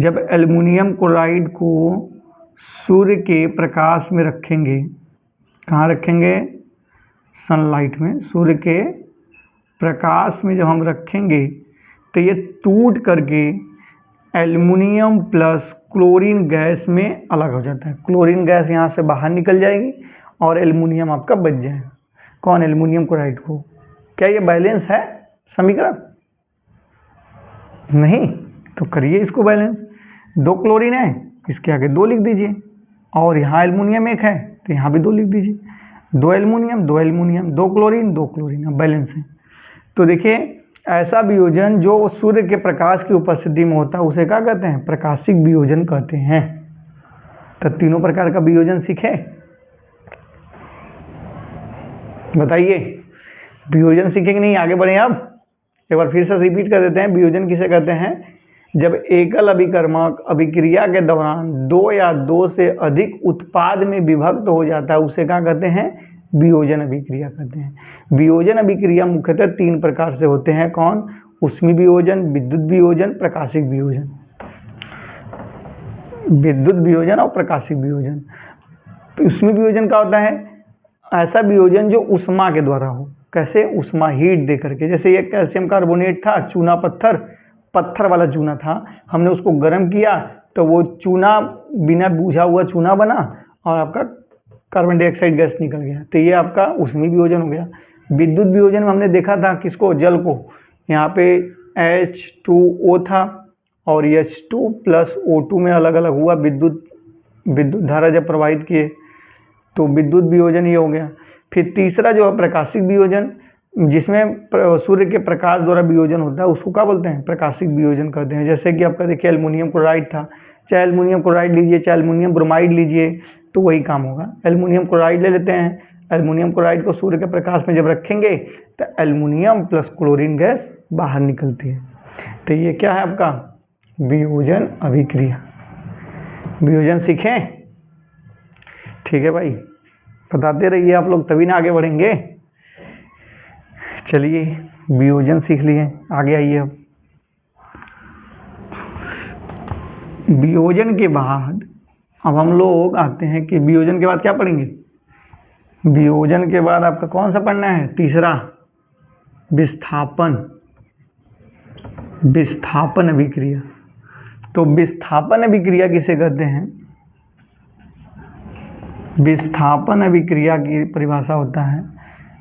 जब एल्युमिनियम क्लोराइड को सूर्य के प्रकाश में रखेंगे, कहाँ रखेंगे? सनलाइट में, सूर्य के प्रकाश में जब हम रखेंगे तो ये टूट करके एल्युमिनियम प्लस क्लोरीन गैस में अलग हो जाता है। क्लोरीन गैस यहाँ से बाहर निकल जाएगी और एल्युमिनियम आपका बच जाएगा। कौन? एल्युमिनियम क्लोराइड को। क्या ये बैलेंस है समीकरण? नहीं, तो करिए इसको बैलेंस। 2 क्लोरीन है, इसके आगे 2 लिख दीजिए, और यहाँ एल्युमिनियम 1 है तो यहाँ भी 2 लिख दीजिए। 2 एल्युमिनियम 2 क्लोरीन 2 क्लोरीन, अब बैलेंस है। तो देखिए ऐसा वियोजन जो सूर्य के प्रकाश की उपस्थिति में होता है उसे क्या कहते हैं? प्रकाशिक वियोजन कहते हैं। तो तीनों प्रकार का वियोजन सीखे, बताइए। वियोजन सीखेंगे नहीं, आगे बढ़े। अब एक बार फिर से रिपीट कर देते हैं, वियोजन किसे कहते हैं? जब एकल अभिकर्मक अभिक्रिया के दौरान 2 या 2 से अधिक उत्पाद में विभक्त हो जाता है उसे क्या कहते हैं? वियोजन अभिक्रिया कहते हैं। वियोजन अभिक्रिया मुख्यतः 3 प्रकार से होते हैं। कौन? ऊष्मीय वियोजन, विद्युत वियोजन, प्रकाशिक वियोजन। विद्युत वियोजन और प्रकाशिक वियोजन। ऊष्मीय वियोजन क्या होता है? ऐसा वियोजन जो ऊष्मा के द्वारा हो। कैसे? ऊष्मा, हीट दे करके। जैसे ये कैल्शियम कार्बोनेट था, चूना पत्थर वाला चूना था, हमने उसको गर्म किया तो वो चूना बिना बुझा हुआ चूना बना और आपका कार्बन डाइऑक्साइड गैस निकल गया, तो ये आपका उसमें वियोजन हो गया। विद्युत वियोजन में हमने देखा था किसको, जल को, यहाँ पे H2O था और H2 प्लस O2 में अलग अलग हुआ, विद्युत धारा जब प्रवाहित किए तो विद्युत वियोजन ये हो गया। फिर तीसरा जो है प्रकाशिक वियोजन, जिसमें सूर्य के प्रकाश द्वारा वियोजन होता है, उसको क्या बोलते हैं, प्रकाशिक वियोजन कहते हैं। जैसे कि आपका देखिए एल्युमिनियम क्लोराइड था, चाहे एल्युमिनियम क्लोराइड लीजिए चाहे एल्युमिनियम ब्रोमाइड लीजिए तो वही काम होगा। एल्युमिनियम क्लोराइड ले लेते हैं, एल्युमिनियम क्लोराइड को सूर्य के प्रकाश में जब रखेंगे तो एल्युमिनियम प्लस क्लोरीन गैस बाहर निकलती है। तो ये क्या है आपका वियोजन अभिक्रिया। वियोजन सीखें, ठीक है भाई, बताते रहिए आप लोग तभी ना आगे बढ़ेंगे। चलिए वियोजन सीख लिए, आगे आइए। अब वियोजन के बाद अब हम लोग आते हैं कि वियोजन के बाद क्या पढ़ेंगे। वियोजन के बाद आपका कौन सा पढ़ना है, तीसरा विस्थापन। विस्थापन अभिक्रिया। तो विस्थापन अभिक्रिया किसे कहते हैं, विस्थापन अभिक्रिया की परिभाषा होता है,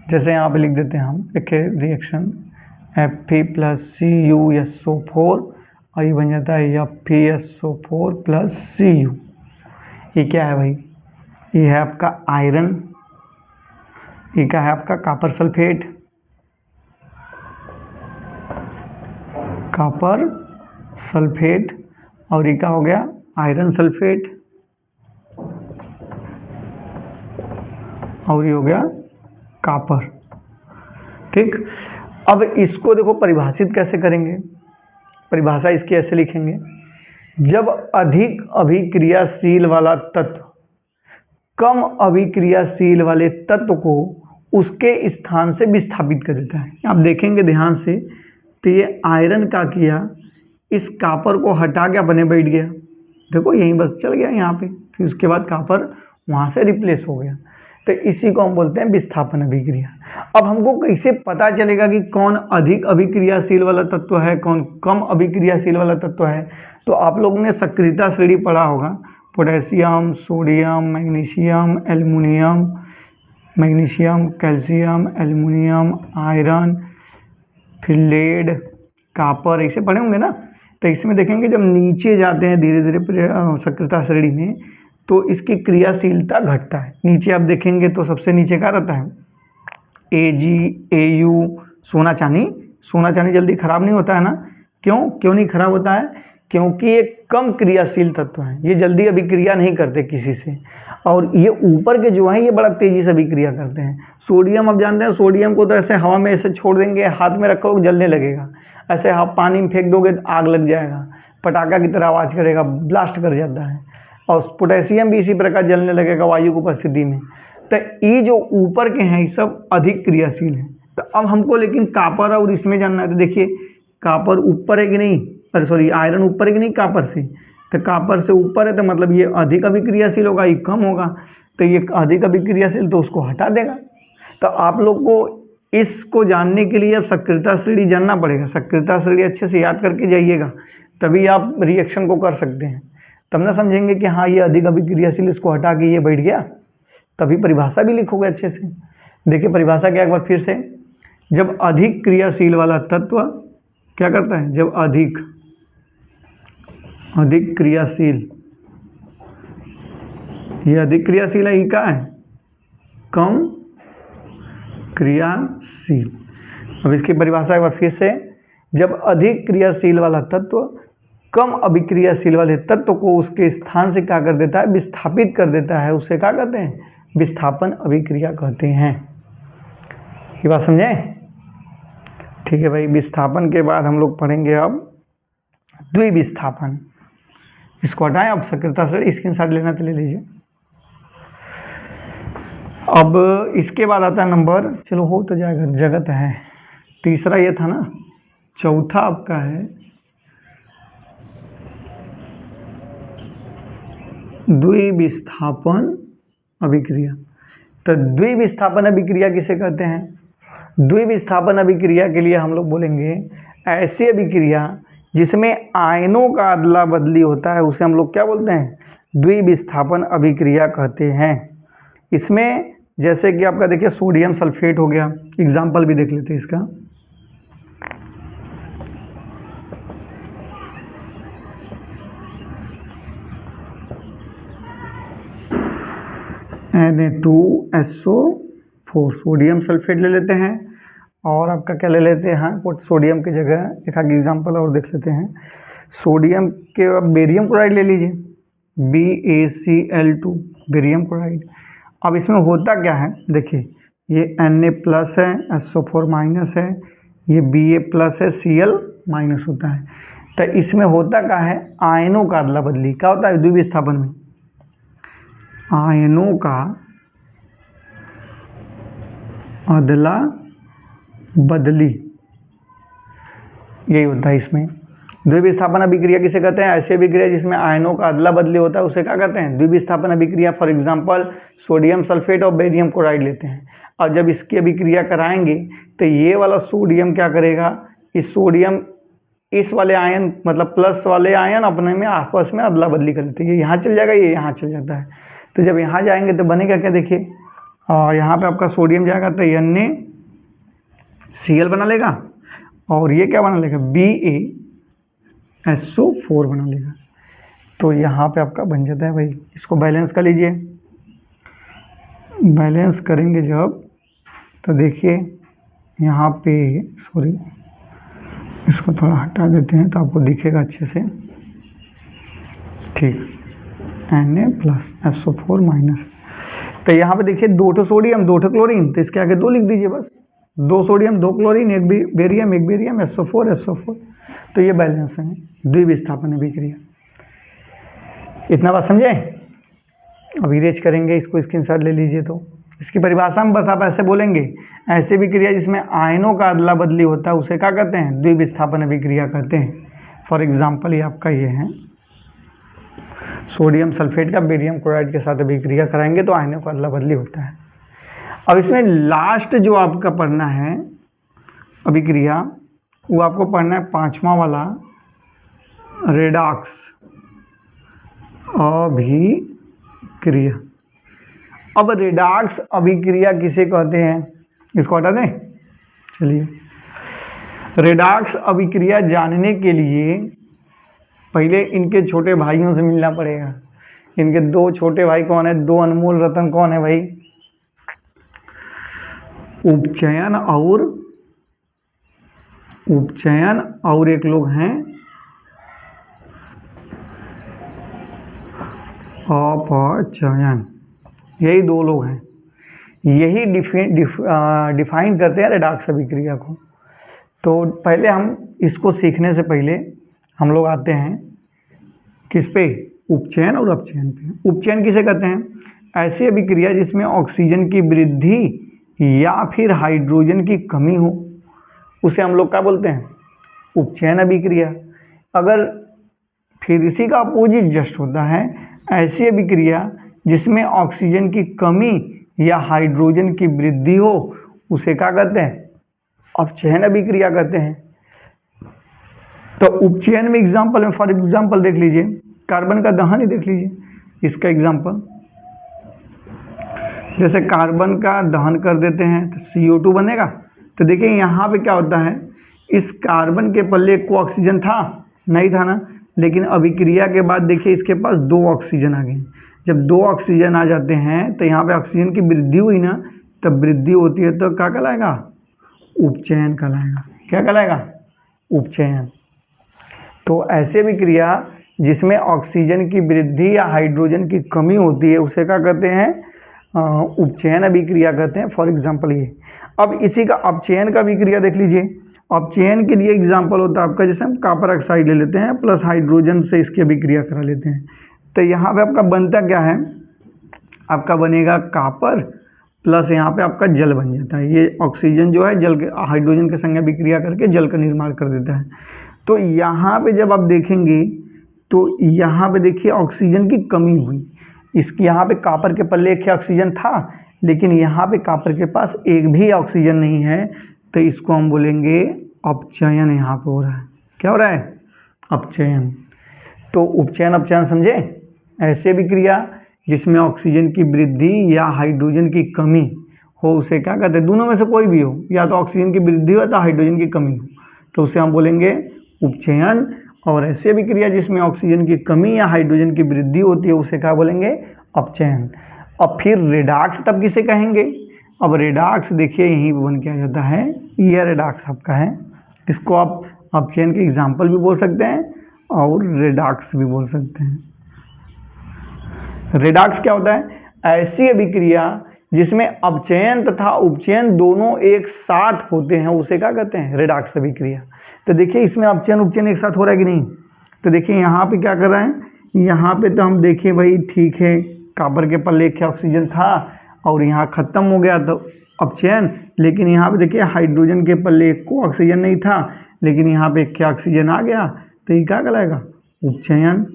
जैसे यहाँ पे लिख देते हैं हम, देखिए रिएक्शन Fe+Cu+SO4 और ये बन जाता है Fe+SO4+Cu। ये क्या है भाई, ये है आपका आयरन, ये क्या है आपका कॉपर सल्फेट, कॉपर सल्फेट, और ये क्या हो गया आयरन सल्फेट, और ये हो गया कॉपर। ठीक, अब इसको देखो परिभाषित कैसे करेंगे, परिभाषा इसकी ऐसे लिखेंगे, जब अधिक अभिक्रियाशील वाला तत्व कम अभिक्रियाशील वाले तत्व को उसके स्थान से विस्थापित कर देता है। आप देखेंगे ध्यान से, तो ये आयरन का किया, इस कॉपर को हटा के अपने बैठ गया, देखो यहीं बस चल गया यहाँ पे, फिर उसके बाद कॉपर वहाँ से रिप्लेस हो गया। तो इसी को हम बोलते हैं विस्थापन अभिक्रिया। अब हमको कैसे पता चलेगा कि कौन अधिक अभिक्रियाशील वाला तत्व है, कौन कम अभिक्रियाशील वाला तत्व है। तो आप लोगों ने सक्रियता श्रेणी पढ़ा होगा, potassium, sodium, magnesium, aluminium, magnesium, calcium, aluminium, iron, फिर लेड, कॉपर, ऐसे पढ़े होंगे ना। तो इसमें देखेंगे जब नीचे जाते हैं धीरे धीरे सक्रियता श्रेणी में, तो इसकी क्रियाशीलता घटता है। नीचे आप देखेंगे तो सबसे नीचे क्या रहता है, Ag, Au, सोना चांदी। सोना चांदी जल्दी खराब नहीं होता है ना, क्यों नहीं खराब होता है, क्योंकि ये कम क्रियाशील तत्व हैं, ये जल्दी अभिक्रिया नहीं करते किसी से, और ये ऊपर के जो हैं ये बड़ा तेजी से अभिक्रिया करते हैं। सोडियम आप जानते हैं, सोडियम को तो ऐसे हवा में ऐसे छोड़ देंगे, हाथ में रखोगे जलने लगेगा, ऐसे आप पानी में फेंक दोगे तो आग लग जाएगा, पटाखा की तरह आवाज़ करेगा, ब्लास्ट कर जाता है। और पोटेशियम भी इसी प्रकार जलने लगेगा वायु की उपस्थिति में। तो ये जो ऊपर के हैं ये सब अधिक क्रियाशील हैं। तो अब हमको लेकिन कॉपर और इसमें जानना है, तो देखिए कॉपर ऊपर है कि नहीं, अरे सॉरी आयरन ऊपर है कि नहीं कॉपर से, तो कॉपर से ऊपर है तो मतलब ये अधिक अभिक्रियाशील होगा, ये कम होगा, तो ये अधिक अभिक्रियाशील तो उसको हटा देगा। तो आप लोग को इसको जानने के लिए अब सक्रियता श्रेणी जानना पड़ेगा। सक्रियता श्रेणी अच्छे से याद करके जाइएगा, तभी आप रिएक्शन को कर सकते हैं, तब ना समझेंगे कि हाँ ये अधिक अभिक्रियाशील, इसको हटा के ये बैठ गया, तभी परिभाषा भी लिखोगे अच्छे से। देखिए परिभाषा क्या, एक बार फिर से, जब अधिक क्रियाशील वाला तत्व क्या करता है, जब अधिक क्रियाशील, ये अधिक क्रियाशील है, ये क्या है कम क्रियाशील। अब इसकी परिभाषा एक बार फिर से, जब अधिक क्रियाशील वाला तत्व कम अभिक्रियाशील वाले तत्व को उसके स्थान से क्या कर देता है, विस्थापित कर देता है, उसे क्या कहते हैं, विस्थापन अभिक्रिया कहते हैं। ये बात समझे, ठीक है भाई। विस्थापन के बाद हम लोग पढ़ेंगे अब द्विविस्थापन। इसको हटाएं, अब सक्रियता से स्क्रीनशॉट लेना तो ले लीजिए। अब इसके बाद आता है नंबर, चलो हो तो जाएगा, जगत है, तीसरा ये था ना, चौथा आपका है द्विविस्थापन अभिक्रिया। तो द्विविस्थापन अभिक्रिया किसे कहते हैं, द्विविस्थापन अभिक्रिया के लिए हम लोग बोलेंगे ऐसी अभिक्रिया जिसमें आयनों का अदला बदली होता है उसे हम लोग क्या बोलते हैं, द्विविस्थापन अभिक्रिया कहते हैं। इसमें जैसे कि आपका देखिए सोडियम सल्फेट हो गया, एग्जाम्पल भी देख लेते हैं इसका। Na2SO4 सोडियम सल्फेट ले लेते हैं, और आपका क्या ले लेते हैं, सोडियम की जगह एक आगे एग्जाम्पल और देख लेते हैं। सोडियम के बेरियम क्लोराइड ले लीजिए, BaCl2 बेरियम क्लोराइड। अब इसमें होता क्या है, देखिए ये Na+ है, SO4- है, ये Ba+ है, Cl- होता है। तो इसमें होता क्या है, आयनों का अदला बदली क्या होता है द्विविस्थापन में, आयनों का अदला बदली, यही होता है इसमें। द्विविस्थापन अभिक्रिया किसे कहते हैं, ऐसी अभिक्रिया जिसमें आयनों का अदला बदली होता है उसे क्या कहते हैं, द्विविस्थापन अभिक्रिया। फॉर एग्जांपल सोडियम सल्फेट और बेरियम क्लोराइड लेते हैं, और जब इसकी अभिक्रिया कराएंगे तो ये वाला सोडियम क्या करेगा, इस सोडियम इस वाले आयन मतलब प्लस वाले आयन अपने में आपस में अदला बदली कर लेते हैं, ये यहाँ चल जाएगा, ये यहाँ चल जाता है। तो जब यहाँ जाएंगे तो बनेगा क्या, देखिए और यहाँ पे आपका सोडियम जाएगा तो NaCl बना लेगा, और ये क्या बना लेगा, BaSO4 बना लेगा। तो यहाँ पे आपका बन जाता है भाई। इसको बैलेंस कर लीजिए, बैलेंस करेंगे जब तो देखिए यहाँ पे, सॉरी इसको थोड़ा हटा देते हैं तो आपको दिखेगा अच्छे से, ठीक, Na+SO4-। तो यहाँ पे देखिए 2 सोडियम 2 क्लोरीन, तो इसके आगे 2 लिख दीजिए बस, 2 सोडियम 2 क्लोरीन, एक बेरियम SO4 तो ये बैलेंस है द्विविस्थापन अभिक्रिया। इतना बात समझे। अब इरेज करेंगे इसको, स्क्रीनशॉट ले लीजिए। तो इसकी परिभाषा में बस आप ऐसे बोलेंगे, ऐसी अभिक्रिया जिसमें आयनों का अदला बदली होता है उसे क्या कहते हैं, द्विविस्थापन अभिक्रिया कहते हैं। फॉर एग्जाम्पल ये आपका ये है, सोडियम सल्फेट का बेरियम क्लोराइड के साथ अभिक्रिया कराएंगे तो आयनों का अदला बदली होता है। अब इसमें लास्ट जो आपका पढ़ना है अभिक्रिया, वो आपको पढ़ना है 5वां वाला, रेडॉक्स अभिक्रिया। अब रेडॉक्स अभिक्रिया किसे कहते हैं, इसको हटा दें। चलिए, रेडॉक्स अभिक्रिया जानने के लिए पहले इनके छोटे भाइयों से मिलना पड़ेगा। इनके 2 छोटे भाई कौन है, 2 अनमोल रतन कौन है भाई, उपचयन और एक लोग हैं अपचयन। यही 2 लोग हैं, यही डिफाइन करते हैं रेडॉक्स अभिक्रिया को। तो पहले हम इसको सीखने से पहले हम लोग आते हैं किस पे, उपचयन और अपचयन पे। उपचयन किसे कहते हैं, ऐसी अभिक्रिया जिसमें ऑक्सीजन की वृद्धि या फिर हाइड्रोजन की कमी हो उसे हम लोग क्या बोलते हैं, उपचयन अभिक्रिया। अगर फिर इसी का अपोजिट जस्ट होता है, ऐसी अभिक्रिया जिसमें ऑक्सीजन की कमी या हाइड्रोजन की वृद्धि हो उसे क्या कहते हैं, अपचयन अभिक्रिया कहते हैं। तो उपचयन में एग्जाम्पल में फॉर एग्जाम्पल देख लीजिए, कार्बन का दहन ही देख लीजिए, इसका एग्जाम्पल जैसे कार्बन का दहन कर देते हैं तो CO2 बनेगा। तो देखिए यहाँ पे क्या होता है, इस कार्बन के पल्ले को ऑक्सीजन था नहीं था ना, लेकिन अभिक्रिया के बाद देखिए इसके पास 2 ऑक्सीजन आ गए। जब 2 ऑक्सीजन आ जाते हैं तो यहाँ पे ऑक्सीजन की वृद्धि हुई ना, तब वृद्धि होती है तो क्या कहलाएगा, उपचयन कहलाएगा। क्या कहलाएगा, उपचयन। तो ऐसे अभिक्रिया जिसमें ऑक्सीजन की वृद्धि या हाइड्रोजन की कमी होती है उसे क्या कहते हैं, उपचयन अभिक्रिया कहते हैं। फॉर एग्जांपल ये, अब इसी का अपचयन का अभिक्रिया देख लीजिए। अपचयन के लिए एग्जांपल होता है आपका, जैसे हम कॉपर ऑक्साइड ले लेते हैं प्लस हाइड्रोजन से इसकी अभिक्रिया करा लेते हैं। तो यहाँ पे आपका बनता क्या है, आपका बनेगा कॉपर प्लस यहाँ पे आपका जल बन जाता है। ये ऑक्सीजन जो है जल के हाइड्रोजन के संग अभिक्रिया करके जल का निर्माण कर देता है। तो यहाँ पे जब आप देखेंगे तो यहाँ पे देखिए ऑक्सीजन की कमी हुई, इसकी यहाँ पे कॉपर के पल्ले एक ऑक्सीजन था, लेकिन यहाँ पे कॉपर के पास एक भी ऑक्सीजन नहीं है, तो इसको हम बोलेंगे अपचयन यहाँ पे हो रहा है। क्या हो रहा है, अपचयन। तो उपचयन अपचयन समझे, ऐसी अभिक्रिया जिसमें ऑक्सीजन की वृद्धि या हाइड्रोजन की कमी हो उसे क्या कहते हैं, दोनों में से कोई भी हो, या तो ऑक्सीजन की वृद्धि हो या हाइड्रोजन की कमी हो, तो उसे हम बोलेंगे उपचयन। और ऐसी अभिक्रिया जिसमें ऑक्सीजन की कमी या हाइड्रोजन की वृद्धि होती है उसे क्या बोलेंगे, अपचयन। अब फिर रेडॉक्स तब किसे कहेंगे, अब रेडॉक्स देखिए यहीं बन के आ जाता है, ये रेडॉक्स आपका है, इसको आप अपचयन के एग्जाम्पल भी बोल सकते हैं और रेडॉक्स भी बोल सकते हैं। रेडॉक्स क्या होता है, ऐसी अभिक्रिया जिसमें अपचयन तथा उपचयन दोनों एक साथ होते हैं उसे क्या कहते हैं, रेडॉक्स अभिक्रिया। तो देखिए इसमें अपचयन उपचयन एक साथ हो रहा है कि नहीं, तो देखिए यहाँ पे क्या कर रहे हैं, यहाँ पे तो हम देखिए भाई ठीक है, कॉपर के पल्ले एक ऑक्सीजन था और यहाँ खत्म हो गया तो अपचयन, लेकिन यहाँ पे देखिए हाइड्रोजन के पल्ले एक को ऑक्सीजन नहीं था, लेकिन यहाँ पे एक ऑक्सीजन आ गया, तो ये क्या कहलाएगा, उपचयन।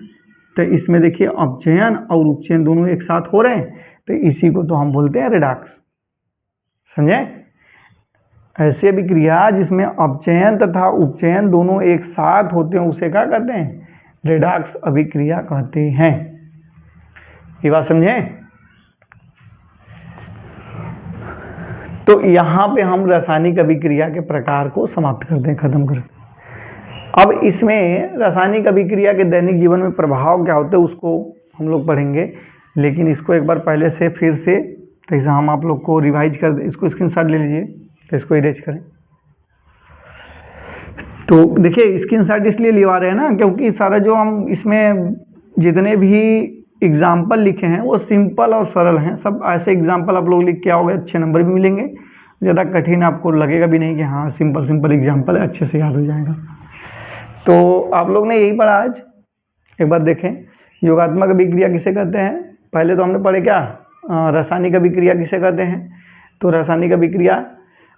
तो इसमें देखिए अपचयन और उपचयन दोनों एक साथ हो रहे हैं, तो इसी को तो हम बोलते हैं रेडॉक्स, समझे। ऐसी अभिक्रिया जिसमें अपचयन तथा उपचयन दोनों एक साथ होते हैं उसे क्या कहते हैं, रेडॉक्स अभिक्रिया कहते हैं। ये बात समझे। तो यहाँ पे हम रासायनिक अभिक्रिया के प्रकार को समाप्त करते हैं, खत्म करते हैं। अब इसमें रासायनिक अभिक्रिया के दैनिक जीवन में प्रभाव क्या होते हैं उसको हम लोग पढ़ेंगे, लेकिन इसको एक बार पहले से फिर से जैसे हम आप लोग को रिवाइज कर दें, इसको स्क्रीनशॉट ले लीजिए, तो इसको इरेज करें। तो देखिए स्क्रीनशॉट इसलिए लिवा रहे हैं ना, क्योंकि सारा जो हम इसमें जितने भी एग्जाम्पल लिखे हैं वो सिंपल और सरल हैं, सब ऐसे एग्जाम्पल आप लोग लिख के आओगे अच्छे नंबर भी मिलेंगे, ज़्यादा कठिन आपको लगेगा भी नहीं कि हाँ सिंपल सिंपल एग्जाम्पल है, अच्छे से याद हो जाएगा। तो आप लोग ने यही पढ़ा आज, एक बार देखें योगात्मक अभिक्रिया किसे कहते हैं। पहले तो हमने पढ़े क्या, रासायनिक अभिक्रिया किसे कहते हैं। तो रासायनिक अभिक्रिया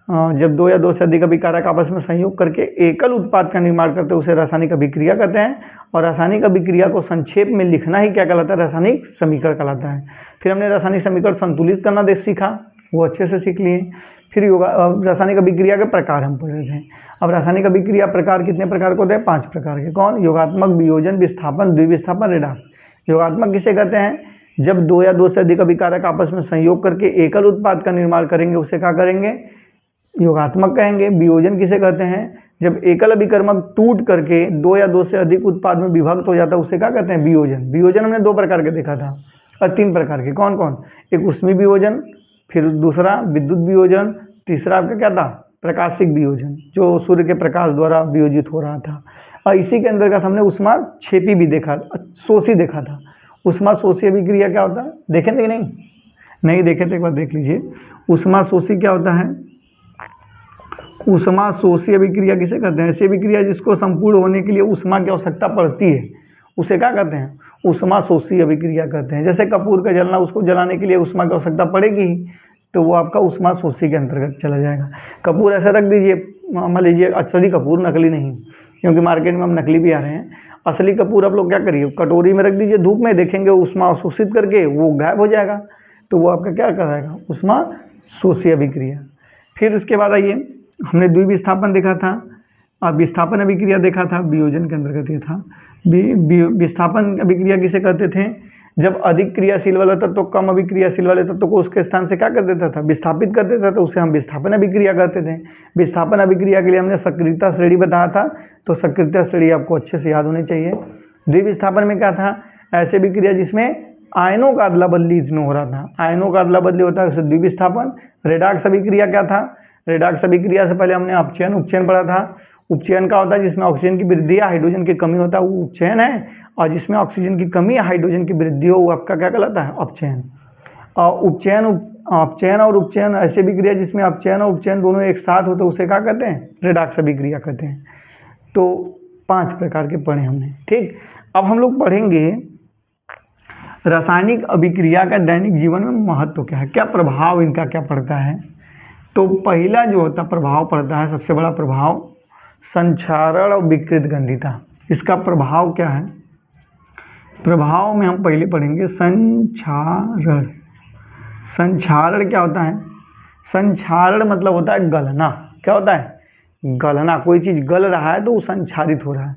जब दो या दो से अधिक अभिकारक आपस में संयोग करके एकल उत्पाद का निर्माण करते हैं उसे रासायनिक अभिक्रिया कहते हैं। और रासायनिक अभिक्रिया को संक्षेप में लिखना ही क्या कहलाता है, रासायनिक समीकरण कहलाता है। फिर हमने रासायनिक समीकरण संतुलित करना सीखा, वो अच्छे से सीख लिए। फिर रासायनिक अभिक्रिया के प्रकार हम पढ़ रहे थे। अब रासायनिक अभिक्रिया प्रकार कितने प्रकार को होते हैं, 5 प्रकार के। कौन, योगात्मक, वियोजन, विस्थापन, द्विविस्थापन, रेडॉक्स। योगात्मक किसे कहते हैं, जब दो या दो से अधिक अभिकारक आपस में संयोग करके एकल उत्पाद का निर्माण करेंगे उसे क्या करेंगे, योगात्मक कहेंगे। वियोजन किसे कहते हैं, जब एकल अभिकर्मक टूट करके दो या दो से अधिक उत्पाद में विभक्त हो जाता है उसे क्या कहते हैं, वियोजन। वियोजन हमने 2 प्रकार के देखा था और 3 प्रकार के। कौन कौन, एक ऊष्मीय वियोजन, फिर दूसरा विद्युत वियोजन, तीसरा आपका क्या था, प्रकाशिक वियोजन, जो सूर्य के प्रकाश द्वारा वियोजित हो रहा था। और इसी के अंतर्गत हमने ऊष्माक्षेपी भी देखा, शोषी देखा था। ऊष्माशोषी अभिक्रिया क्या होता है, देखे थे कि नहीं देखे थे, एक बार देख लीजिए। ऊष्माशोषी क्या होता है, ऊष्माशोषी अभिक्रिया किसे कहते हैं, ऐसी अभिक्रिया जिसको संपूर्ण होने के लिए ऊष्मा की आवश्यकता पड़ती है उसे क्या कहते हैं, ऊष्माशोषी अभिक्रिया कहते हैं। जैसे कपूर का जलना, उसको जलाने के लिए ऊष्मा की आवश्यकता पड़ेगी ही, तो वो आपका ऊष्माशोषी के अंतर्गत चला जाएगा। कपूर ऐसा रख दीजिए, मान लीजिए असली कपूर, नकली नहीं, क्योंकि मार्केट में हम नकली भी आ रहे हैं। असली कपूर आप लोग क्या करिए, कटोरी में रख दीजिए, धूप में देखेंगे ऊष्मा अवशोषित करके वो गायब हो जाएगा, तो वो आपका क्या कराएगा, ऊष्माशोषी अभिक्रिया। फिर उसके बाद आइए, हमने द्विविस्थापन देखा था, अब विस्थापन अभिक्रिया देखा था, वियोजन के अंतर्गत ये था। विस्थापन अभिक्रिया किसे कहते थे, जब अधिक क्रियाशील वाला तत्व तो कम अभिक्रियाशील वाले तत्व को उसके स्थान से क्या कर देता था, विस्थापित कर देता था, उसे हम विस्थापन अभिक्रिया कहते थे। विस्थापन अभिक्रिया के लिए हमने सक्रियता श्रेणी बताया था, तो सक्रियता श्रेणी आपको अच्छे से याद होनी चाहिए। द्विविस्थापन में क्या था, ऐसे अभिक्रिया जिसमें आयनों का अदला बदली इसमें हो रहा था, आयनों का अदला बदली होता है उसे द्विविस्थापन। रेडॉक्स अभिक्रिया क्या था, रेडॉक्स अभिक्रिया से पहले हमने अपचयन उपचयन पढ़ा था। उपचयन का होता है जिसमें ऑक्सीजन की वृद्धि या हाइड्रोजन की कमी होता है वो उपचयन है, और जिसमें ऑक्सीजन की कमी या हाइड्रोजन की वृद्धि हो वो आपका क्या कहलाता है, अपचयन। और अपचयन और उपचयन ऐसे अभिक्रिया जिसमें अपचयन और उपचयन दोनों एक साथ होते उसे क्या कहते हैं, रेडॉक्स अभिक्रिया कहते हैं। तो 5 प्रकार के पढ़े हमने, ठीक। अब हम लोग पढ़ेंगे रासायनिक अभिक्रिया का दैनिक जीवन में महत्व क्या है, क्या प्रभाव इनका क्या पड़ता है। तो पहला जो होता प्रभाव पड़ता है, सबसे बड़ा प्रभाव संक्षारण और विकृत गंधिता। इसका प्रभाव क्या है, प्रभाव में हम पहले पढ़ेंगे संक्षारण। संक्षारण क्या होता है, संक्षारण मतलब होता है गलना। क्या होता है, गलना, कोई चीज़ गल रहा है तो वो संक्षारित हो रहा है।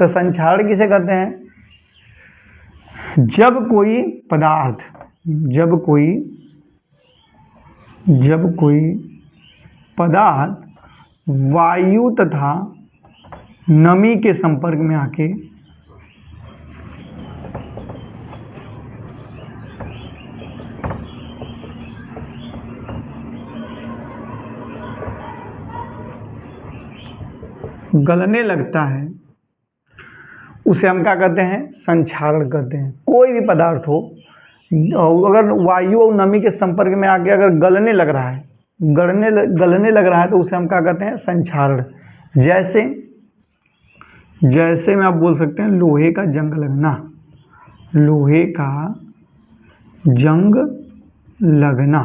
तो संक्षारण किसे कहते हैं? जब कोई पदार्थ वायु तथा नमी के संपर्क में आके गलने लगता है, उसे हम क्या कहते हैं? संक्षारण कहते हैं। कोई भी पदार्थ हो, अगर वायु और नमी के संपर्क में आके अगर गलने लग रहा है, गलने लग रहा है तो उसे हम क्या कहते हैं? संक्षारण। जैसे में आप बोल सकते हैं लोहे का जंग लगना, लोहे का जंग लगना।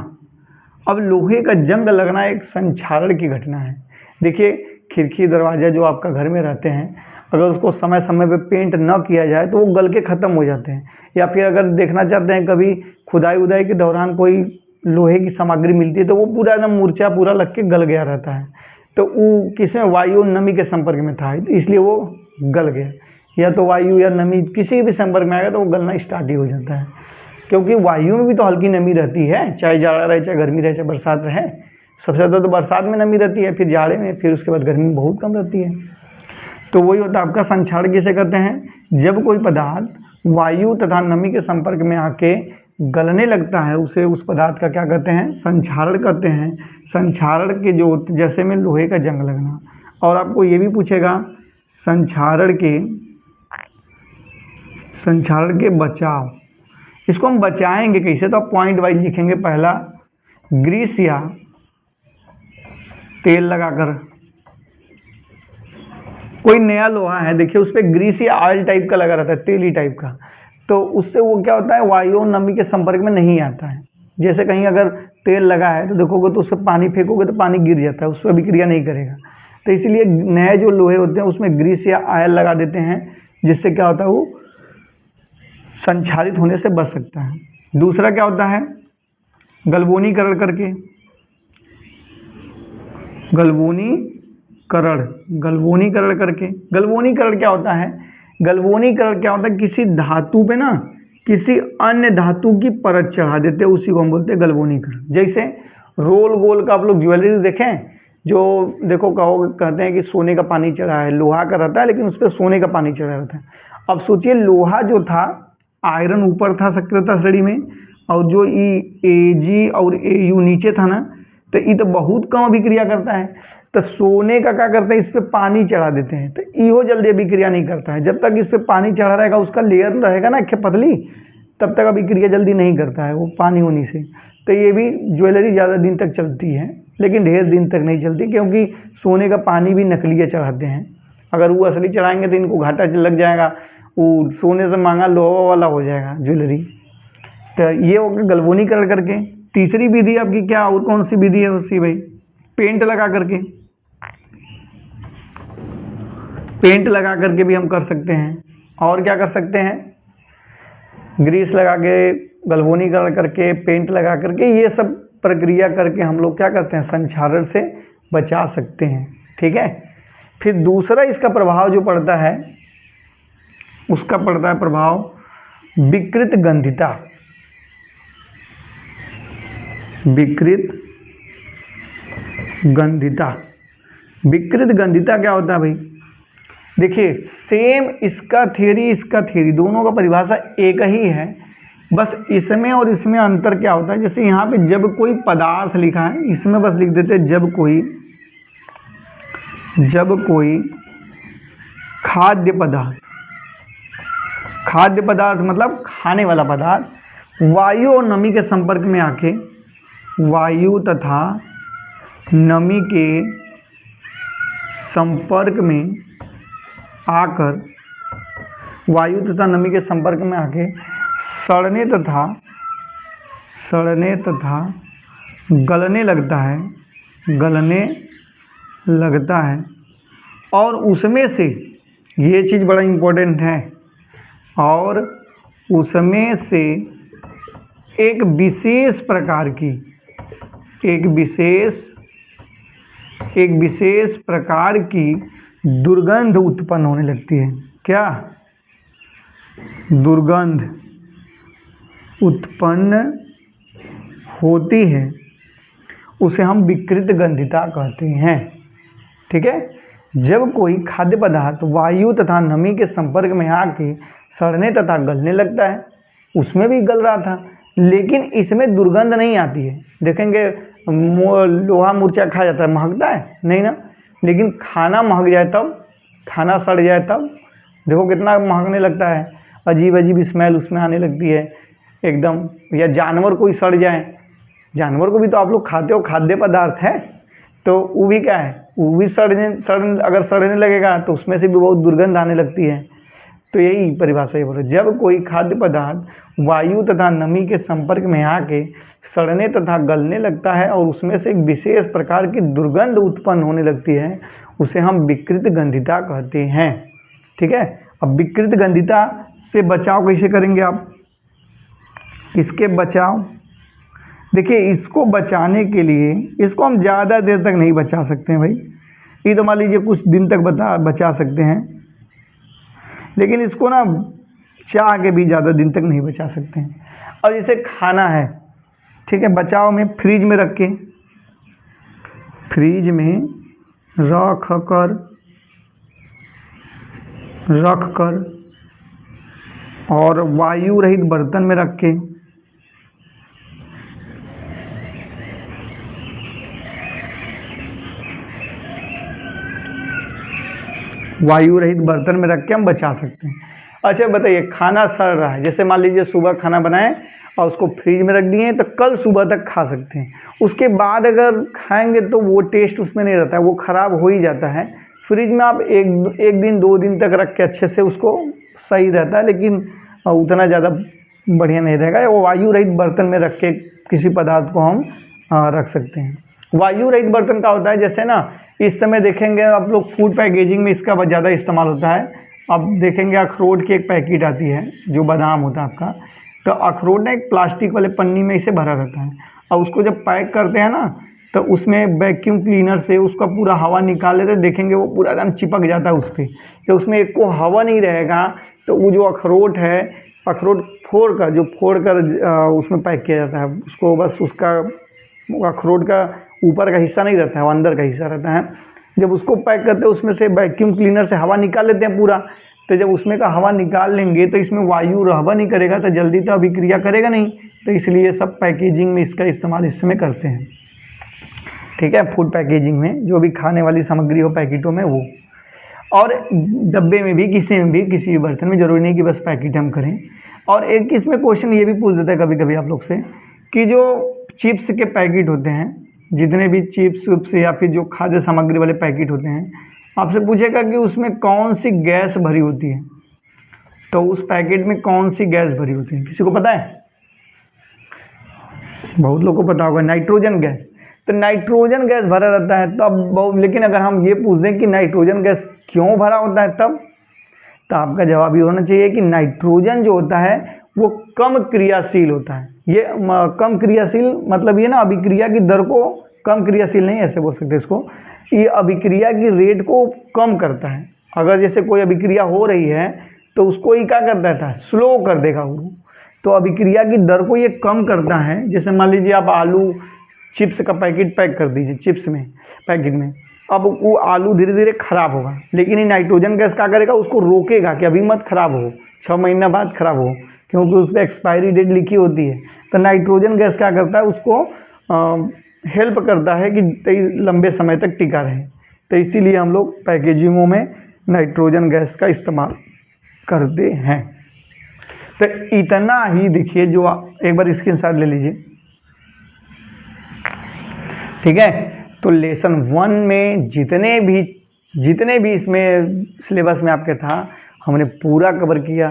अब लोहे का जंग लगना एक संक्षारण की घटना है। देखिए, खिड़की दरवाजा जो आपका घर में रहते हैं, अगर उसको समय समय पे पेंट न किया जाए तो वो गल के ख़त्म हो जाते हैं। या फिर अगर देखना चाहते हैं कभी खुदाई उदाई के दौरान कोई लोहे की सामग्री मिलती है तो वो पूरा एकदम मूर्छा पूरा लग के गल गया रहता है, तो वो किसमें? वायु और नमी के संपर्क में था, इसलिए वो गल गया। या तो वायु या नमी किसी भी संपर्क में आएगा तो वो गलना स्टार्ट ही हो जाता है, क्योंकि वायु में भी तो हल्की नमी रहती है, चाहे जाड़ा रहे, चाहे गर्मी रहे, चाहे बरसात रहे। सबसे ज़्यादा तो बरसात में नमी रहती है, फिर जाड़े में, फिर उसके बाद गर्मी में बहुत कम रहती है। तो वही होता है आपका संक्षारण किसे कहते हैं? जब कोई पदार्थ वायु तथा नमी के संपर्क में आके गलने लगता है, उसे उस पदार्थ का क्या कहते हैं? संक्षारण कहते हैं। संक्षारण के जो जैसे में लोहे का जंग लगना। और आपको ये भी पूछेगा संक्षारण के बचाव, इसको हम बचाएंगे कैसे? तो आप पॉइंट वाइज लिखेंगे। पहला, ग्रीस या तेल लगाकर। कोई नया लोहा है, देखिए उस पर ग्रीस या ऑयल टाइप का लगा रहता है, तेली टाइप का, तो उससे वो क्या होता है? वायु और नमी के संपर्क में नहीं आता है। जैसे कहीं अगर तेल लगा है तो देखोगे तो उस पर पानी फेंकोगे तो पानी गिर जाता है, उस पर अभिक्रिया नहीं करेगा। तो इसीलिए नए जो लोहे होते हैं उसमें ग्रीस या ऑयल लगा देते हैं, जिससे क्या होता है? वो संक्षारित होने से बच सकता है। दूसरा क्या होता है? गलवनीकरण करके। गलवनीकरण करके। गलवनीकरण क्या होता है? किसी धातु पे ना किसी अन्य धातु की परत चढ़ा देते हैं, उसी को हम बोलते हैं गलवनीकरण। जैसे रोल गोल का आप लोग ज्वेलरी देखें, जो देखो कहते हैं कि सोने का पानी चढ़ा है, लोहा का रहता है लेकिन उस पर सोने का पानी चढ़ा रहता है। अब सोचिए, लोहा जो था आयरन ऊपर था सक्रियता श्रेणी में, और जो Ag और Au नीचे था ना, तो ये तो बहुत कम अभिक्रिया करता है। तो सोने का क्या करते हैं? इस पर पानी चढ़ा देते हैं, तो इहो जल्दी अभिक्रिया नहीं करता है। जब तक इस पर पानी चढ़ा रहेगा, उसका लेयर रहेगा ना पतली, तब तक अभिक्रिया जल्दी नहीं करता है वो पानी होने से। तो ये भी ज्वेलरी ज़्यादा दिन तक चलती है, लेकिन ढेर दिन तक नहीं चलती, क्योंकि सोने का पानी भी नकली चढ़ाते हैं। अगर वो असली चढ़ाएंगे तो इनको घाटा लग जाएगा, वो सोने से महंगा लोहा वाला हो जाएगा ज्वेलरी। तो ये हो गया गलवनीकरण करके। तीसरी विधि आपकी क्या और कौन सी विधि है उसकी भाई? पेंट लगा करके। पेंट लगा करके भी हम कर सकते हैं। और क्या कर सकते हैं? ग्रीस लगा के, गलवनीकरण करके, पेंट लगा करके, ये सब प्रक्रिया करके हम लोग क्या करते हैं? संक्षारण से बचा सकते हैं। ठीक है। फिर दूसरा इसका प्रभाव जो पड़ता है, उसका पड़ता है प्रभाव विकृत गंधिता। विकृत गंधिता क्या होता है भाई? देखिए, सेम इसका थियरी दोनों का परिभाषा एक ही है, बस इसमें और इसमें अंतर क्या होता है? जैसे यहाँ पे जब कोई पदार्थ लिखा है, इसमें बस लिख देते हैं जब कोई खाद्य पदार्थ मतलब खाने वाला पदार्थ वायु और नमी के संपर्क में आके, वायु तथा नमी के संपर्क में आकर, वायु तथा नमी के संपर्क में आके सड़ने तथा गलने लगता है। और उसमें से, ये चीज़ बड़ा इम्पोर्टेंट है, और उसमें से एक विशेष प्रकार की दुर्गंध उत्पन्न होने लगती है। क्या दुर्गंध उत्पन्न होती है उसे हम विकृत गंधिता कहते हैं। ठीक है, जब कोई खाद्य पदार्थ वायु तथा नमी के संपर्क में आके सड़ने तथा गलने लगता है, उसमें भी गल रहा था लेकिन इसमें दुर्गंध नहीं आती है। देखेंगे लोहा मुर्चा खा जाता है, महकता है नहीं ना, लेकिन खाना महक जाए तब, खाना सड़ जाए तब देखो कितना महकने लगता है, अजीब अजीब स्मेल उसमें आने लगती है एकदम। या जानवर कोई सड़ जाए, जानवर को भी तो आप लोग खाते हो, खाद्य पदार्थ है, तो वो भी क्या है, वो भी अगर सड़ने लगेगा तो उसमें से भी बहुत दुर्गंध आने लगती है। तो यही परिभाषा ये बोलो, जब कोई खाद्य पदार्थ वायु तथा नमी के संपर्क में आके सड़ने तथा गलने लगता है और उसमें से एक विशेष प्रकार की दुर्गंध उत्पन्न होने लगती है, उसे हम विकृत गंधिता कहते हैं। ठीक है, अब विकृत गंधिता से बचाव कैसे करेंगे आप, इसके बचाव देखिए, इसको बचाने के लिए इसको हम ज़्यादा देर तक नहीं बचा सकते हैं भाई, ये तो मान लीजिए कुछ दिन तक बचा सकते हैं, लेकिन इसको ना चाह के भी ज़्यादा दिन तक नहीं बचा सकते हैं। और जैसे खाना है, ठीक है, बचाव में फ्रिज में रख के, फ्रिज में रख कर और वायु रहित बर्तन में रख के, वायु रहित बर्तन में रख के हम बचा सकते हैं। अच्छा बताइए, खाना सड़ रहा है, जैसे मान लीजिए सुबह खाना बनाए और उसको फ्रिज में रख दिए तो कल सुबह तक खा सकते हैं, उसके बाद अगर खाएंगे तो वो टेस्ट उसमें नहीं रहता है, वो ख़राब हो ही जाता है। फ्रिज में आप एक दिन 2 दिन तक रख के अच्छे से उसको सही रहता है, लेकिन उतना ज़्यादा बढ़िया नहीं रहेगा। वो वायु रहित बर्तन में रख के किसी पदार्थ को हम रख सकते हैं। वायु रहित बर्तन का होता है, जैसे ना इस समय देखेंगे आप लोग फूड पैकेजिंग में इसका ज़्यादा इस्तेमाल होता है। अब देखेंगे अखरोट की एक पैकेट आती है जो बादाम होता है आपका, तो अखरोट ना एक प्लास्टिक वाले पन्नी में इसे भरा रहता है, और उसको जब पैक करते हैं ना तो उसमें वैक्यूम क्लीनर से उसका पूरा हवा निकाल लेते, देखेंगे वो पूरा एकदम चिपक जाता है उस पर, तो उसमें एक को हवा नहीं रहेगा। तो वो जो अखरोट है, अखरोट फोड़ कर उसमें पैक किया जाता है, उसको बस उसका अखरोट का ऊपर का हिस्सा नहीं रहता है, वो अंदर का हिस्सा रहता है। जब उसको पैक करते हैं उसमें से वैक्यूम क्लीनर से हवा निकाल लेते हैं पूरा, तो जब उसमें का हवा निकाल लेंगे तो इसमें वायु रहबा नहीं करेगा, तो जल्दी तो अभिक्रिया करेगा नहीं, तो इसलिए सब पैकेजिंग में इसका इस्तेमाल इस समय करते हैं। ठीक है, फूड पैकेजिंग में जो भी खाने वाली सामग्री हो पैकेटों में वो, और डब्बे में भी, किसी में भी, किसी भी बर्तन में, जरूरी नहीं कि बस पैकेट हम करें। और एक इसमें क्वेश्चन ये भी पूछ देता है कभी कभी आप लोग से कि जो चिप्स के पैकेट होते हैं, जितने भी चिप्स विप्स या फिर जो खाद्य सामग्री वाले पैकेट होते हैं, आपसे पूछेगा कि उसमें कौन सी गैस भरी होती है, तो उस पैकेट में कौन सी गैस भरी होती है, किसी को पता है? बहुत लोगों को पता होगा, नाइट्रोजन गैस। तो नाइट्रोजन गैस भरा रहता है तब, लेकिन अगर हम ये पूछ दें कि नाइट्रोजन गैस क्यों भरा होता है तब, तो आपका जवाब ये होना चाहिए कि नाइट्रोजन जो होता है वो कम क्रियाशील होता है। ये कम क्रियाशील मतलब ये ना अभिक्रिया की दर को, कम क्रियाशील नहीं ऐसे बोल सकते इसको, ये अभिक्रिया की रेट को कम करता है। अगर जैसे कोई अभिक्रिया हो रही है तो उसको ये क्या कर देता है, स्लो कर देगा वो, तो अभिक्रिया की दर को ये कम करता है। जैसे मान लीजिए आप आलू चिप्स का पैकेट पैक कर दीजिए, चिप्स में पैकेट में, अब वो आलू धीरे धीरे खराब होगा, लेकिन ये नाइट्रोजन गैस क्या करेगा, उसको रोकेगा कि अभी मत खराब हो, 6 महीना बाद खराब हो, क्योंकि उस पर एक्सपायरी डेट लिखी होती है। तो नाइट्रोजन गैस क्या करता है, उसको हेल्प करता है कि लंबे समय तक टिका रहे। तो इसीलिए हम लोग पैकेजिंगों में नाइट्रोजन गैस का इस्तेमाल करते हैं। तो इतना ही देखिए, जो एक बार स्क्रीनशॉट ले लीजिए, ठीक है। तो लेसन 1 में जितने भी इसमें सिलेबस में आपके था, हमने पूरा कवर किया।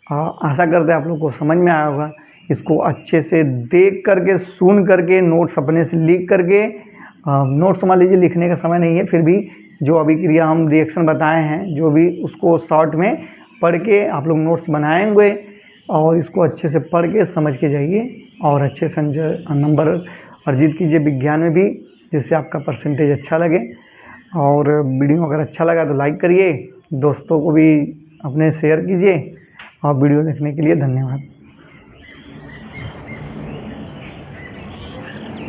आशा करते हैं आप लोग को समझ में आया होगा। इसको अच्छे से देख करके, सुन करके, नोट्स अपने से लिख करके, नोट्स मान लीजिए लिखने का समय नहीं है, फिर भी जो अभिक्रिया हम रिएक्शन बताए हैं, जो भी उसको शॉर्ट में पढ़ के आप लोग नोट्स बनाएंगे, और इसको अच्छे से पढ़ के समझ के जाइए और अच्छे से नंबर अर्जित कीजिए विज्ञान में भी, जिससे आपका परसेंटेज अच्छा लगे। और वीडियो अगर अच्छा लगा तो लाइक करिए, दोस्तों को भी अपने शेयर कीजिए और वीडियो देखने के लिए धन्यवाद।